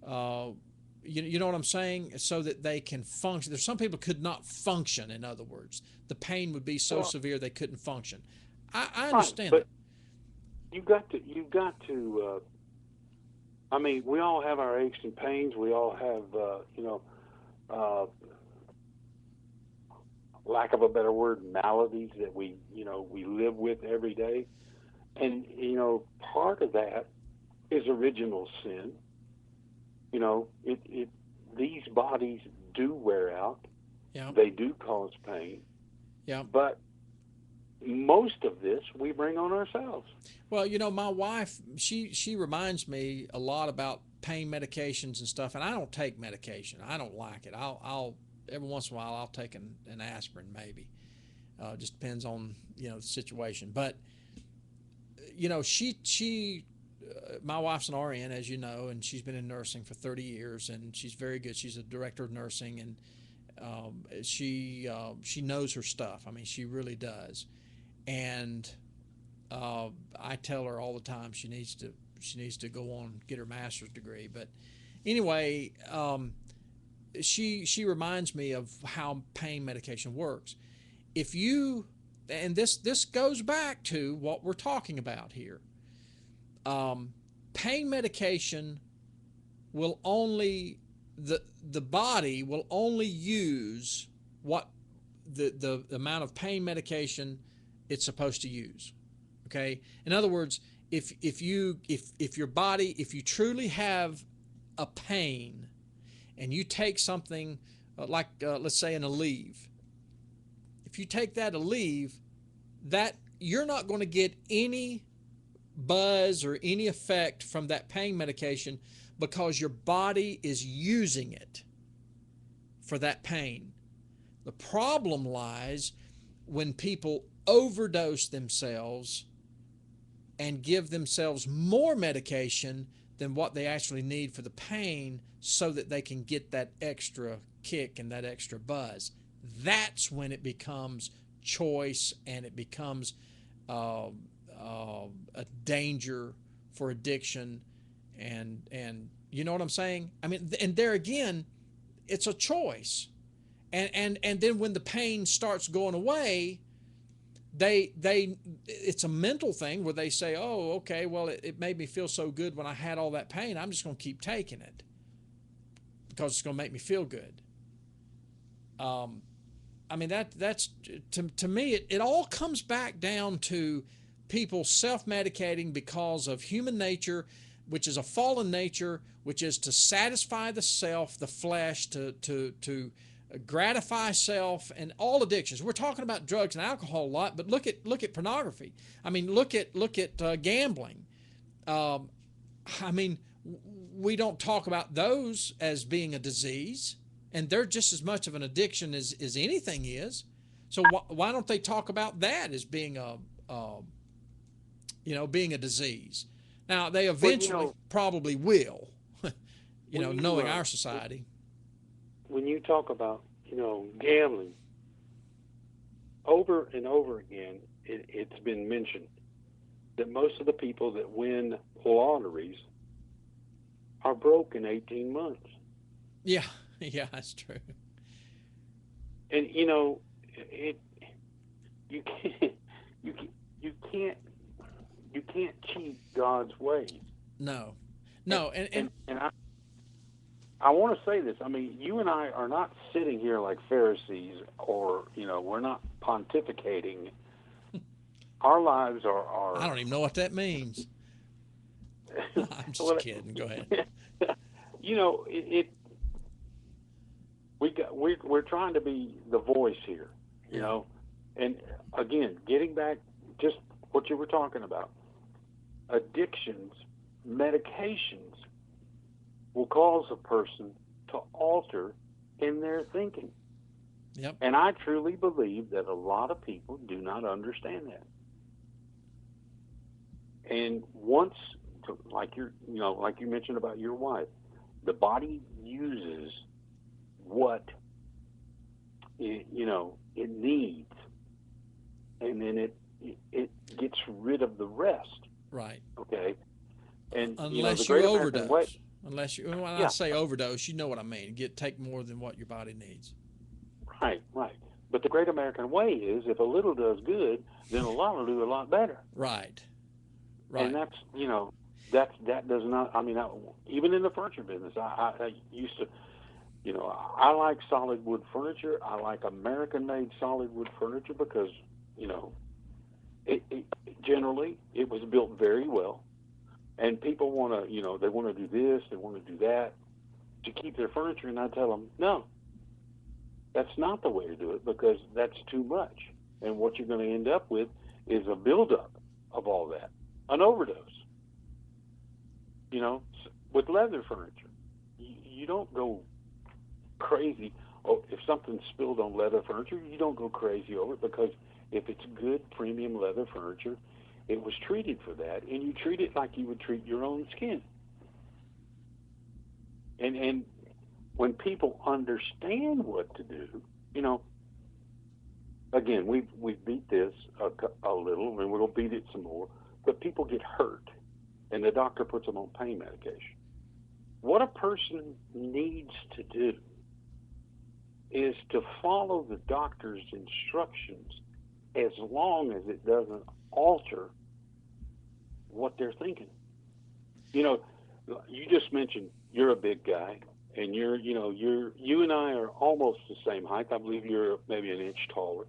You know what I'm saying? So that they can function. There's some people could not function. In other words, the pain would be so Well, severe they couldn't function. I right, understand but that. you got to. I mean, we all have our aches and pains. We all have, uh, lack of a better word, maladies that we live with every day. And, part of that is original sin. These bodies do wear out. Yeah, They do cause pain. yeah. But most of this we bring on ourselves. Well, my wife, she reminds me a lot about pain medications and stuff, and I don't take medication. I don't like it. I'll every once in a while I'll take an aspirin maybe. Just depends on the situation. But she my wife's an RN, as you know, and she's been in nursing for 30 years, and she's very good. She's a director of nursing, and she knows her stuff. I mean, she really does. And I tell her all the time she needs to go on and get her master's degree. But anyway, she reminds me of how pain medication works. If you and this goes back to what we're talking about here. Pain medication will only the body will only use what the amount of pain medication it's supposed to use. Okay, in other words, if your body, if you truly have a pain and you take something like let's say an Aleve, if you take that Aleve, that you're not going to get any buzz or any effect from that pain medication because your body is using it for that pain. The problem lies when people overdose themselves and give themselves more medication than what they actually need for the pain so that they can get that extra kick and that extra buzz. That's when it becomes choice and it becomes a danger for addiction, and you know what I'm saying? I mean, and there again, it's a choice, and then when the pain starts going away, they it's a mental thing where they say, oh, okay, well, it made me feel so good when I had all that pain, I'm just going to keep taking it because it's going to make me feel good. I mean, that's to me, it all comes back down to people self-medicating because of human nature, which is a fallen nature, which is to satisfy the self, the flesh, to gratify self, and all addictions. We're talking about drugs and alcohol a lot, but look at pornography. I mean, look at gambling. I mean, we don't talk about those as being a disease, and they're just as much of an addiction as anything is. So why don't they talk about that as being being a disease? Now they eventually probably will, knowing our society. When you talk about gambling, over and over again, it's been mentioned that most of the people that win lotteries are broke in 18 months. Yeah, yeah, that's true. And you can't you can't cheat God's ways. No, and I want to say this. I mean, you and I are not sitting here like Pharisees, or we're not pontificating. Our lives are. I don't even know what that means. I'm just kidding. Go ahead. We're trying to be the voice here, and again, getting back just what you were talking about, addictions, medications will cause a person to alter in their thinking. Yep. And I truly believe that a lot of people do not understand that. And once, like you mentioned about your wife, the body uses what it needs, and then it gets rid of the rest. Right. Okay. And unless you overdose. When I say overdose, you know what I mean. Take more than what your body needs. Right. But the great American way is, if a little does good, then a lot will do a lot better. Right. And that's that does not. I mean, even in the furniture business, I used to. I like solid wood furniture. I like American-made solid wood furniture because, it generally it was built very well, and people want to, they want to do this, they want to do that to keep their furniture, and I tell them, no, that's not the way to do it, because that's too much, and what you're going to end up with is a buildup of all that, an overdose. With leather furniture, you don't go crazy. Oh, if something's spilled on leather furniture, you don't go crazy over it, because if it's good premium leather furniture, it was treated for that, and you treat it like you would treat your own skin. And when people understand what to do, you know, again, we've beat this a little, and we're gonna beat it some more. But people get hurt, and the doctor puts them on pain medication. What a person needs to do is to follow the doctor's instructions, as long as it doesn't alter what they're thinking. You know, you just mentioned you're a big guy, and you and I are almost the same height. I believe you're maybe an inch taller.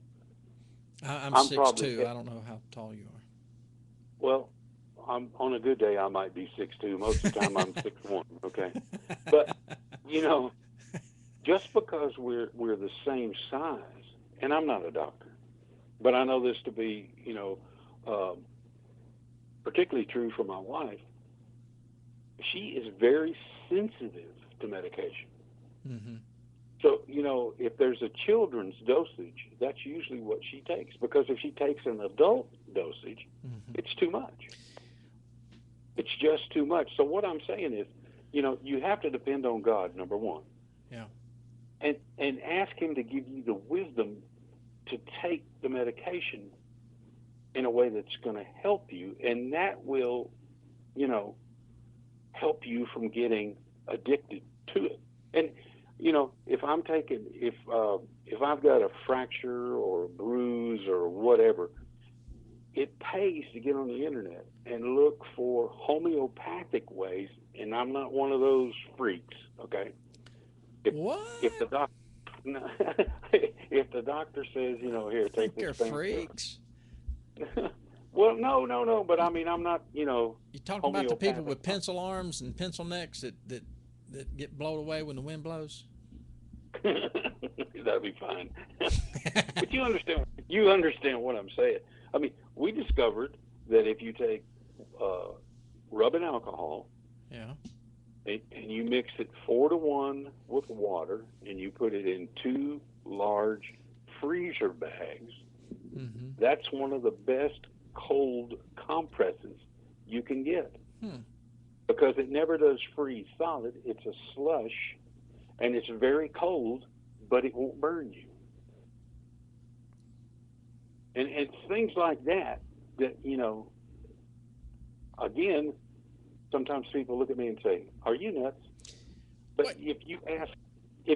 I'm I'm 6'2". probably I don't know how tall you well. I'm on a good day. I might be 6'2". Most of the time, I'm 6'1". Okay, but are. you know, just because we're the same size, and I'm not a doctor, but I know this to be, particularly true for my wife. She is very sensitive to medication. Mm-hmm. So, if there's a children's dosage, that's usually what she takes. Because if she takes an adult dosage, Mm-hmm. it's too much. It's just too much. So what I'm saying is, you have to depend on God, number one. Yeah. And ask him to give you the wisdom to take the medication in a way that's going to help you. And that will, help you from getting addicted to it. And if I've got a fracture or a bruise or whatever, it pays to get on the internet and look for homeopathic ways. And I'm not one of those freaks, okay? What? If the doc, if the doctor says, here, I take think this they're painkiller. freaks. Well, no, but I mean, I'm not, You talking about the people homeopathic. with pencil arms and pencil necks that get blown away when the wind blows? That'd be fine. But you understand what I'm saying. I mean, we discovered that if you take rubbing alcohol, Yeah. and you mix it 4-to-1 with water, and you put it in 2 large freezer bags, Mm-hmm. that's one of the best cold compresses you can get. Hmm. Because it never does freeze solid. It's a slush, and it's very cold, but it won't burn you. And it's things like that, again, sometimes people look at me and say, "Are you nuts?" But What? if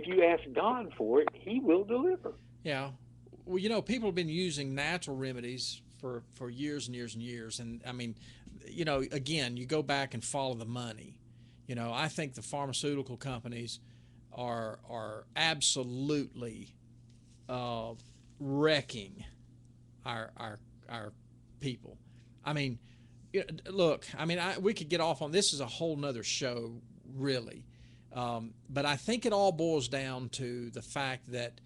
you ask God for it, He will deliver. Yeah. Well, people have been using natural remedies for years and years and years. And I mean, again, you go back and follow the money. I think the pharmaceutical companies are absolutely uh, wrecking our people. I mean, look, I mean, we could get off on this is a whole nother show, really. But I think it all boils down to the fact that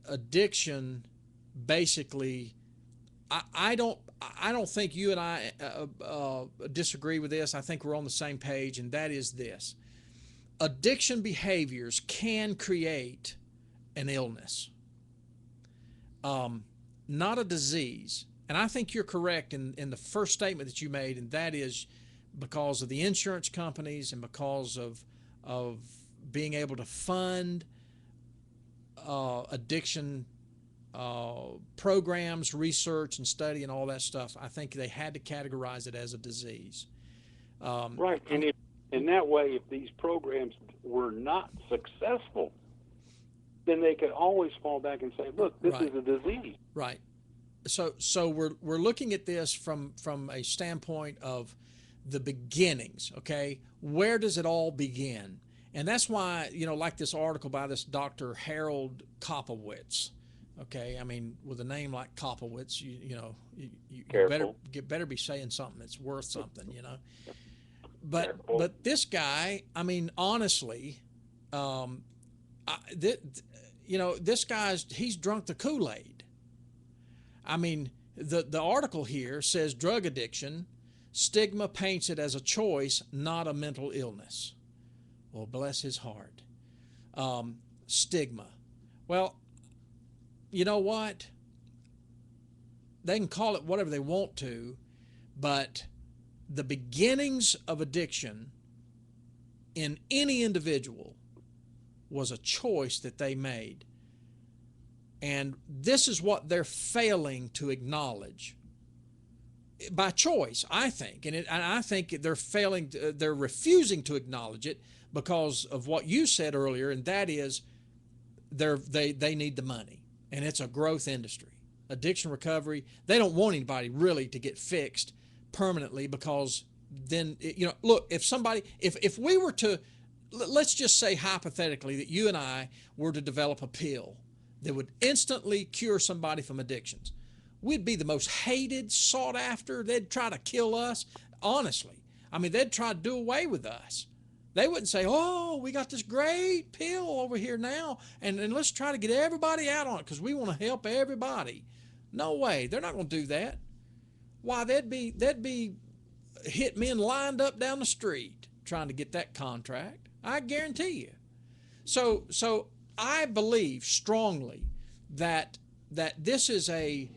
addiction basically I don't think you and I disagree with this. I think we're on the same page, and that is this: addiction behaviors can create an illness, not a disease. And I think you're correct in the first statement that you made, and that is because of the insurance companies and because of being able to fund addiction programs, research, and study, and all that stuff. I think they had to categorize it as a disease. Right. And if in that way, if these programs were not successful, then they could always fall back and say, "Look, this Right. is a disease." Right. So we're looking at this from a standpoint of the beginnings. Okay, where does it all begin? And that's why like this article by this Dr. Harold Kopowitz. Okay, I mean, with a name like Kopowitz, you Careful. better be saying something that's worth something. But Careful. this guy, I mean, honestly, um, this guy's he's drunk the Kool-Aid. I mean, the article here says drug addiction, stigma paints it as a choice, not a mental illness. Well, bless his heart. Stigma. Well, you know what? They can call it whatever they want to. But the beginnings of addiction in any individual was a choice that they made. And this is what they're failing to acknowledge by choice, I think. And I think they're refusing to acknowledge it because of what you said earlier, and that is they need the money, and it's a growth industry. Addiction recovery, they don't want anybody really to get fixed permanently, because then, look, if we were to, let's just say hypothetically that you and I were to develop a pill that would instantly cure somebody from addictions, we'd be the most hated, sought after. They'd try to kill us, honestly. I mean, they'd try to do away with us. They wouldn't say, oh, we got this great pill over here now, and let's try to get everybody out on it because we want to help everybody. No way. They're not going to do that. Why, they'd be hit men lined up down the street trying to get that contract. I guarantee you. So I believe strongly that this is it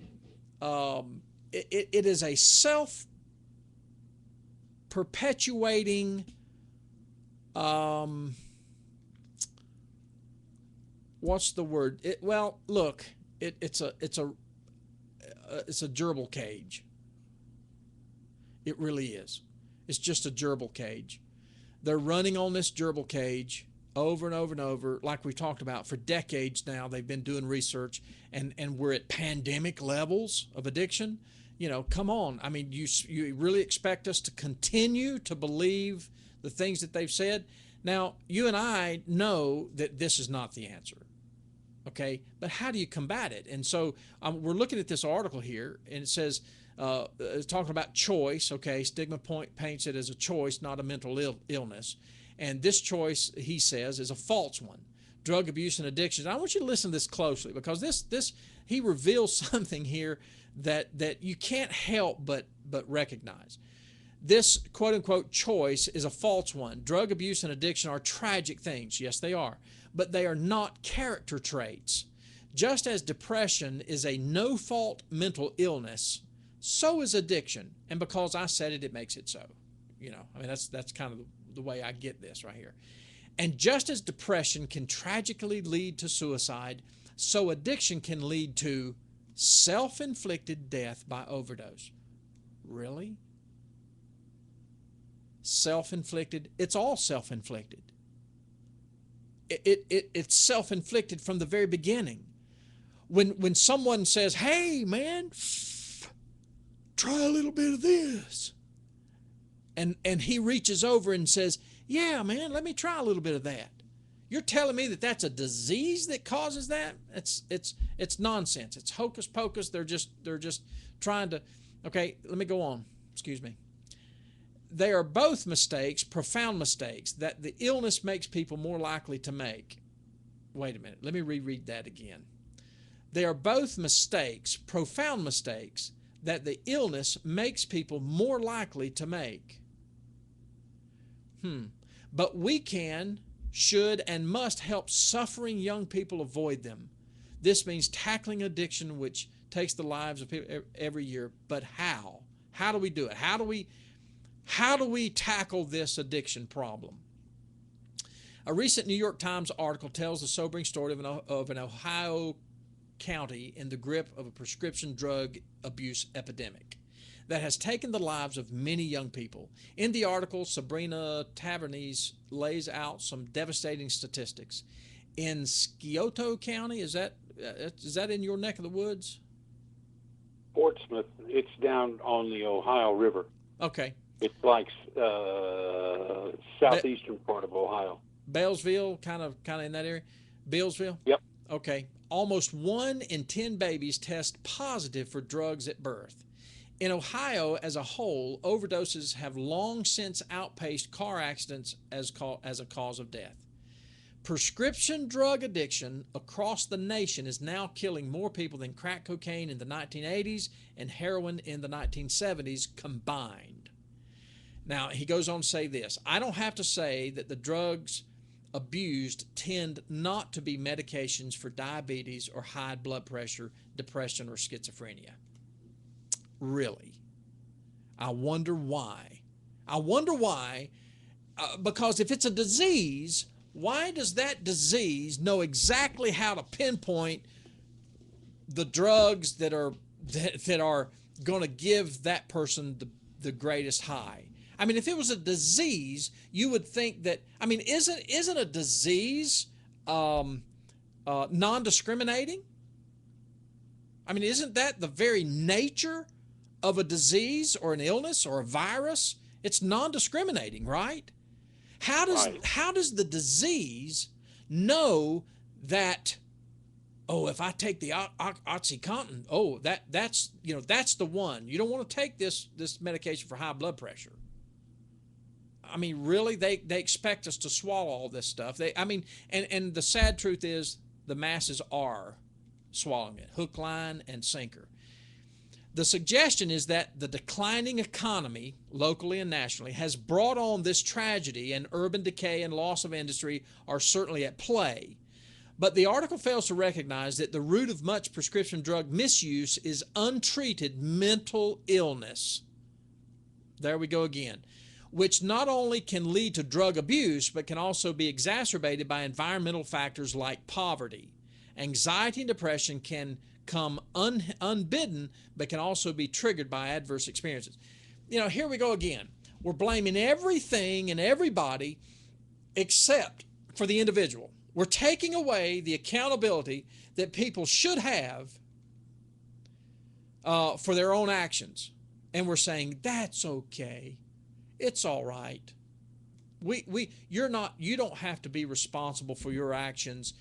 is a self-perpetuating what's the word? It's a gerbil cage. It really is. It's just a gerbil cage. They're running on this gerbil cage over and over and over, like we talked about for decades now. They've been doing research, and we're at pandemic levels of addiction. Come on. I mean, you really expect us to continue to believe the things that they've said? Now, you and I know that this is not the answer. Okay, but how do you combat it? And so we're looking at this article here, and it says, it's talking about choice. Okay, Stigma paints it as a choice, not a mental illness. And this choice, he says, is a false one. Drug abuse and addiction. I want you to listen to this closely, because this he reveals something here that you can't help but recognize. This quote-unquote choice is a false one. Drug abuse and addiction are tragic things. Yes, they are. But they are not character traits. Just as depression is a no-fault mental illness, so is addiction. And because I said it, it makes it so. That's kind of the way I get this right here. And just as depression can tragically lead to suicide, so addiction can lead to self-inflicted death by overdose. Really? Self-inflicted? It's all self-inflicted. It's self-inflicted from the very beginning. When someone says, hey man, try a little bit of this, and he reaches over and says, yeah man, let me try a little bit of that, you're telling me that that's a disease that causes that? It's nonsense. It's hocus pocus. They're just trying to. Okay, let me go on. Excuse me. They are both mistakes, profound mistakes, that the illness makes people more likely to make. Wait a minute. Let me reread that again. They are both mistakes, profound mistakes, that the illness makes people more likely to make. But we can, should, and must help suffering young people avoid them. This means tackling addiction, which takes the lives of people every year. But how? How do we do it? How do we tackle this addiction problem? A recent New York Times article tells the sobering story of an Ohio county in the grip of a prescription drug abuse epidemic that has taken the lives of many young people. In the article, Sabrina Tavernese lays out some devastating statistics. In Scioto County, is that in your neck of the woods? Portsmouth. It's down on the Ohio River. Okay. It's like southeastern part of Ohio. Beallsville, kind of in that area? Beallsville? Yep. Okay. Almost 1 in 10 babies test positive for drugs at birth. In Ohio as a whole, overdoses have long since outpaced car accidents as a cause of death. Prescription drug addiction across the nation is now killing more people than crack cocaine in the 1980s and heroin in the 1970s combined. Now, he goes on to say this: I don't have to say that the drugs abused tend not to be medications for diabetes or high blood pressure, depression, or schizophrenia. Really. I wonder why. I wonder why, because if it's a disease, why does that disease know exactly how to pinpoint the drugs that are going to give that person the greatest high? I mean, if it was a disease, you would think that. I mean, isn't a disease non-discriminating? I mean, isn't that the very nature of a disease or an illness or a virus? It's non-discriminating, right? Right. How does the disease know that, oh, if I take the OxyContin, oh, that's the one. You don't want to take this medication for high blood pressure. I mean, really, they expect us to swallow all this stuff. And the sad truth is the masses are swallowing it, hook, line, and sinker. The suggestion is that the declining economy, locally and nationally, has brought on this tragedy, and urban decay and loss of industry are certainly at play. But the article fails to recognize that the root of much prescription drug misuse is untreated mental illness. There we go again. Which not only can lead to drug abuse, but can also be exacerbated by environmental factors like poverty. Anxiety and depression can come unbidden, but can also be triggered by adverse experiences. Here we go again. We're blaming everything and everybody except for the individual. We're taking away the accountability that people should have for their own actions. And we're saying, that's okay. It's all right. You don't have to be responsible for your actions.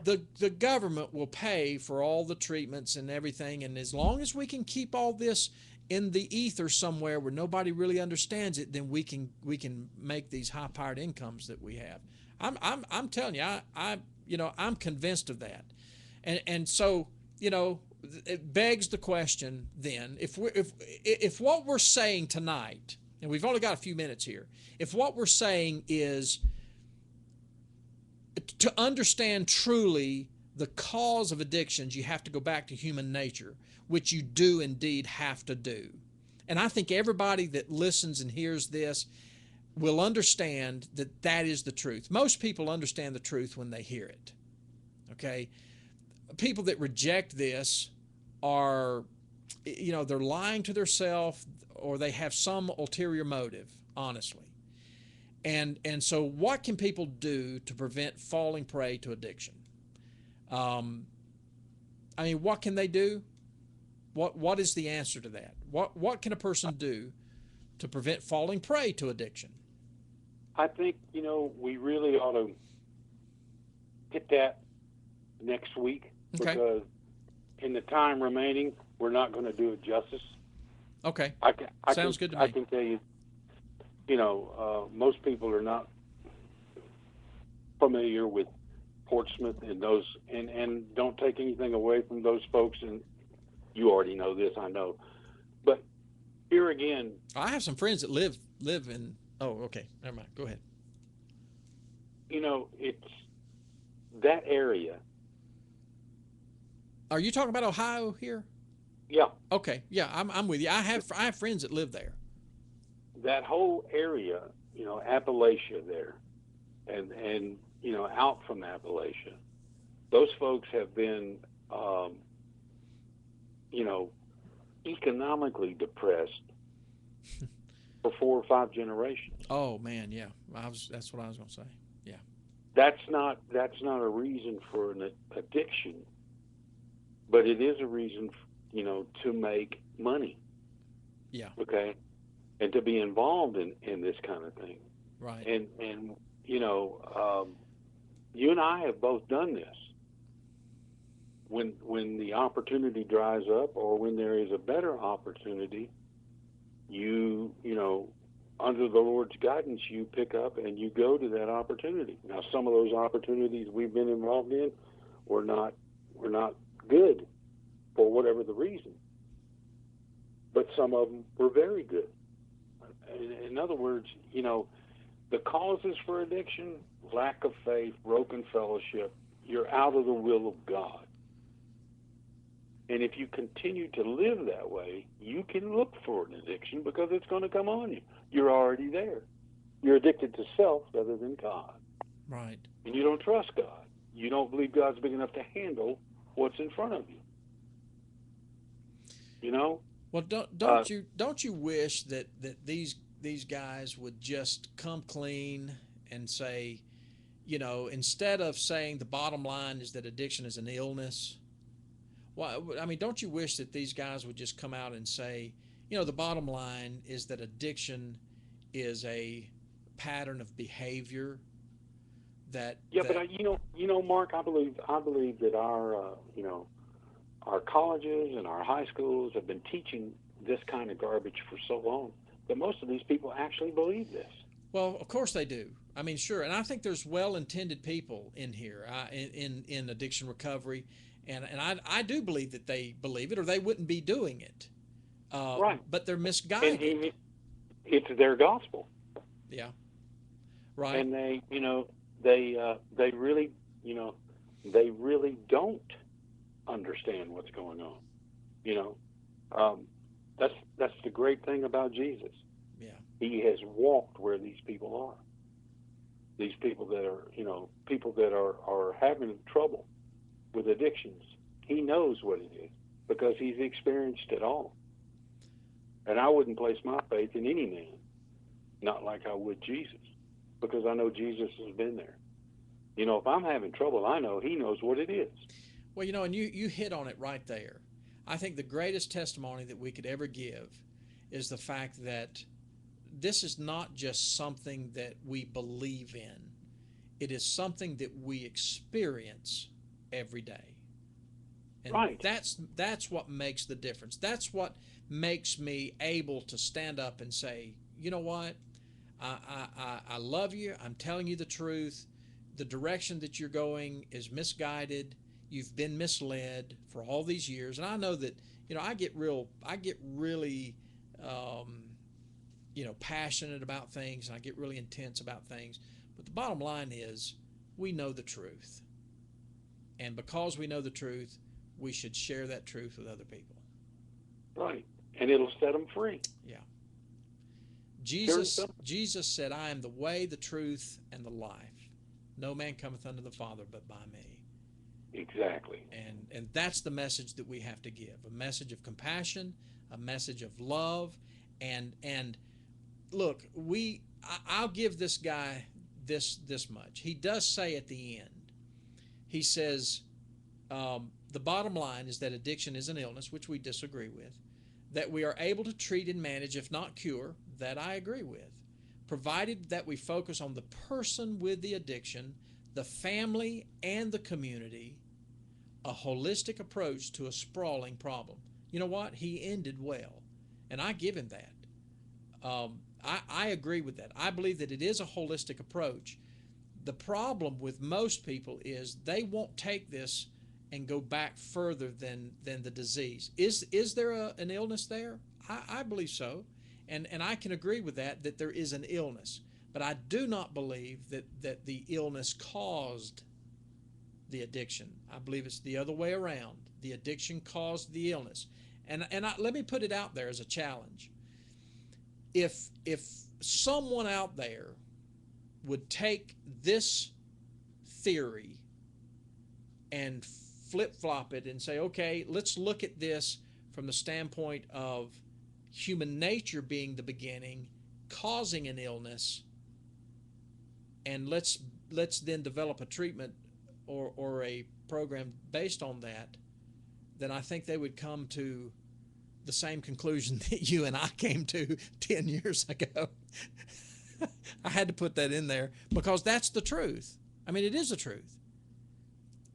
The government will pay for all the treatments and everything, and as long as we can keep all this in the ether somewhere where nobody really understands it, then we can make these high-powered incomes that we have. I'm telling you, I'm convinced of that, and so it begs the question then, if what we're saying tonight, and we've only got a few minutes here, if what we're saying is to understand truly the cause of addictions, you have to go back to human nature, which you do indeed have to do. And I think everybody that listens and hears this will understand that that is the truth. Most people understand the truth when they hear it. Okay? People that reject this are, they're lying to themselves, or they have some ulterior motive, honestly. And so what can people do to prevent falling prey to addiction? What can they do? What is the answer to that? What can a person do to prevent falling prey to addiction? I think, we really ought to hit that next week, Okay. because in the time remaining, we're not going to do it justice. Okay. Sounds good to me. I can tell you, most people are not familiar with Portsmouth and those, and don't take anything away from those folks. And you already know this, I know. But here again, I have some friends that live in. Oh, okay. Never mind. Go ahead. It's that area. Are you talking about Ohio here? Yeah. Okay. Yeah, I'm with you. I have friends that live there. That whole area, Appalachia there, and out from Appalachia, those folks have been, economically depressed for 4 or 5 generations. Oh man, yeah. That's what I was going to say. Yeah. That's not a reason for an addiction, but it is a reason, to make money. Yeah. Okay. And to be involved in this kind of thing. Right. And you and I have both done this. When the opportunity dries up, or when there is a better opportunity, you under the Lord's guidance, you pick up and you go to that opportunity. Now, some of those opportunities we've been involved in were not good for whatever the reason, but some of them were very good. In other words, the causes for addiction: lack of faith, broken fellowship, you're out of the will of God. And if you continue to live that way, you can look for an addiction because it's going to come on you. You're already there. You're addicted to self rather than God. Right. And you don't trust God. You don't believe God's big enough to handle what's in front of you. You know? Well, don't you wish that these guys would just come clean and say, instead of saying the bottom line is that addiction is an illness. Well, I mean, don't you wish that these guys would just come out and say, the bottom line is that addiction is a pattern of behavior that Yeah, that but Mark, I believe that our colleges and our high schools have been teaching this kind of garbage for so long that most of these people actually believe this. well, of course they do. I mean, sure, and I think there's well-intended people in here, in addiction recovery, and I do believe that they believe it, or they wouldn't be doing it. Right. But they're And misguided. it's their gospel. Yeah. Right. And they really, they really don't understand what's going on. You know, that's the great thing about Jesus. Yeah. He has walked where these people are. These people that are, people that are having trouble with addictions. He knows what it is because he's experienced it all. And I wouldn't place my faith in any man, not like I would Jesus, because I know Jesus has been there. If I'm having trouble, I know he knows what it is. Well, and you hit on it right there. I think the greatest testimony that we could ever give is the fact that this is not just something that we believe in. It is something that we experience every day. And Right. that's what makes the difference. That's what makes me able to stand up and say, you know what? I love you. I'm telling you the truth. The direction that you're going is misguided. You've been misled for all these years. And I know that, I get really, passionate about things, and I get really intense about things. But the bottom line is we know the truth. And because we know the truth, we should share that truth with other people. Right. And it'll set them free. Yeah. Jesus said, I am the way, the truth, and the life. No man cometh unto the Father but by me. Exactly. And that's the message that we have to give. A message of compassion, a message of love, and look, I'll give this guy this much. He does say at the end, he says, the bottom line is that addiction is an illness, which we disagree with, that we are able to treat and manage, if not cure, that I agree with, provided that we focus on the person with the addiction, the family, and the community, a holistic approach to a sprawling problem. You know what? He ended well, and I give him that. I agree with that. I believe that it is a holistic approach. The problem with most people is they won't take this and go back further than the disease. Is there an illness there? I believe so. And I can agree with that there is an illness. But I do not believe that the illness caused the addiction. I believe it's the other way around. The addiction caused the illness. And let me put it out there as a challenge. If someone out there would take this theory and flip-flop it and say, okay, let's look at this from the standpoint of human nature being the beginning, causing an illness, and let's then develop a treatment or a program based on that, then I think they would come to the same conclusion that you and I came to 10 years ago. I had to put that in there because that's the truth. I mean, it is the truth.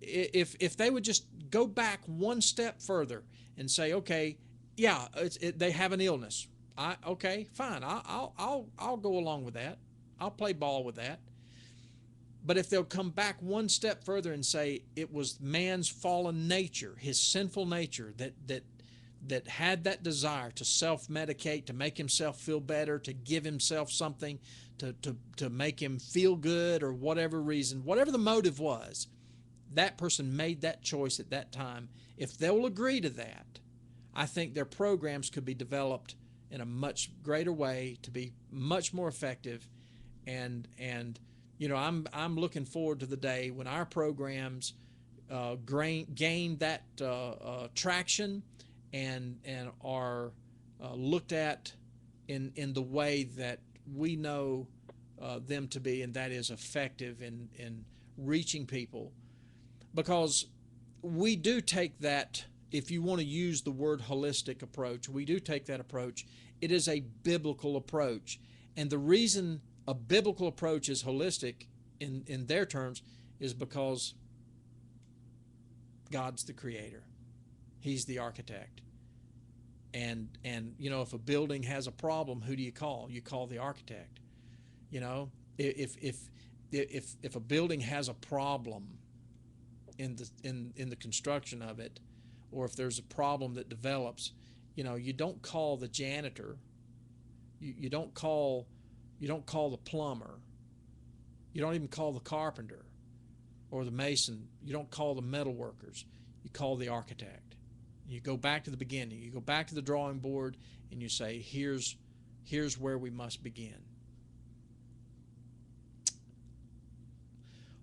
If they would just go back one step further and say, okay, yeah, they have an illness. Okay, fine. I'll go along with that. I'll play ball with that. But if they'll come back one step further and say it was man's fallen nature, his sinful nature that had that desire to self-medicate, to make himself feel better, to give himself something, to make him feel good, or whatever reason, whatever the motive was, that person made that choice at that time, if they'll agree to that, I think their programs could be developed in a much greater way to be much more effective. And I'm looking forward to the day when our programs gain that traction and are looked at in the way that we know them to be, and that is effective in reaching people. Because we do take that, if you want to use the word holistic approach, we do take that approach. It is a biblical approach. And the reason a biblical approach is holistic in their terms is because God's the creator. He's the architect. And if a building has a problem, who do you call? You call the architect. You know, if a building has a problem in the construction of it, or if there's a problem that develops, you don't call the janitor. You don't call the plumber. You don't even call the carpenter or the mason. You don't call the metal workers. You call the architect. You go back to the beginning. You go back to the drawing board and you say, here's where we must begin.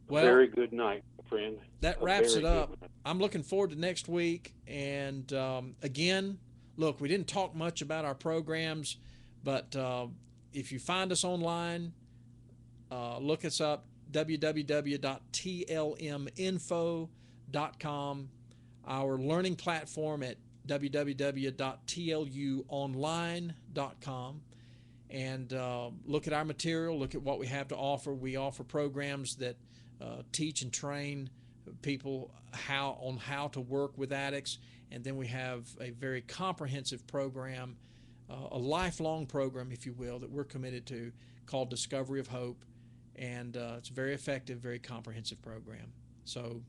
Well, very good night, friend. That wraps it up. I'm looking forward to next week. And again, look, we didn't talk much about our programs, but if you find us online, look us up, www.tlminfo.com, our learning platform at www.tluonline.com, and look at our material, look at what we have to offer. We offer programs that teach and train people how to work with addicts, and then we have a very comprehensive program, a lifelong program, if you will, that we're committed to, called Discovery of Hope, and it's a very effective, very comprehensive program. So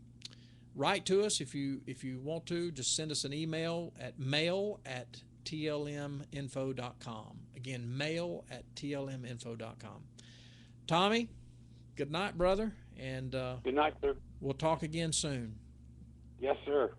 write to us if you want to. Just send us an email at mail@tlminfo.com. Again, mail@tlminfo.com. Tommy, good night, brother, and good night, sir. We'll talk again soon. Yes, sir.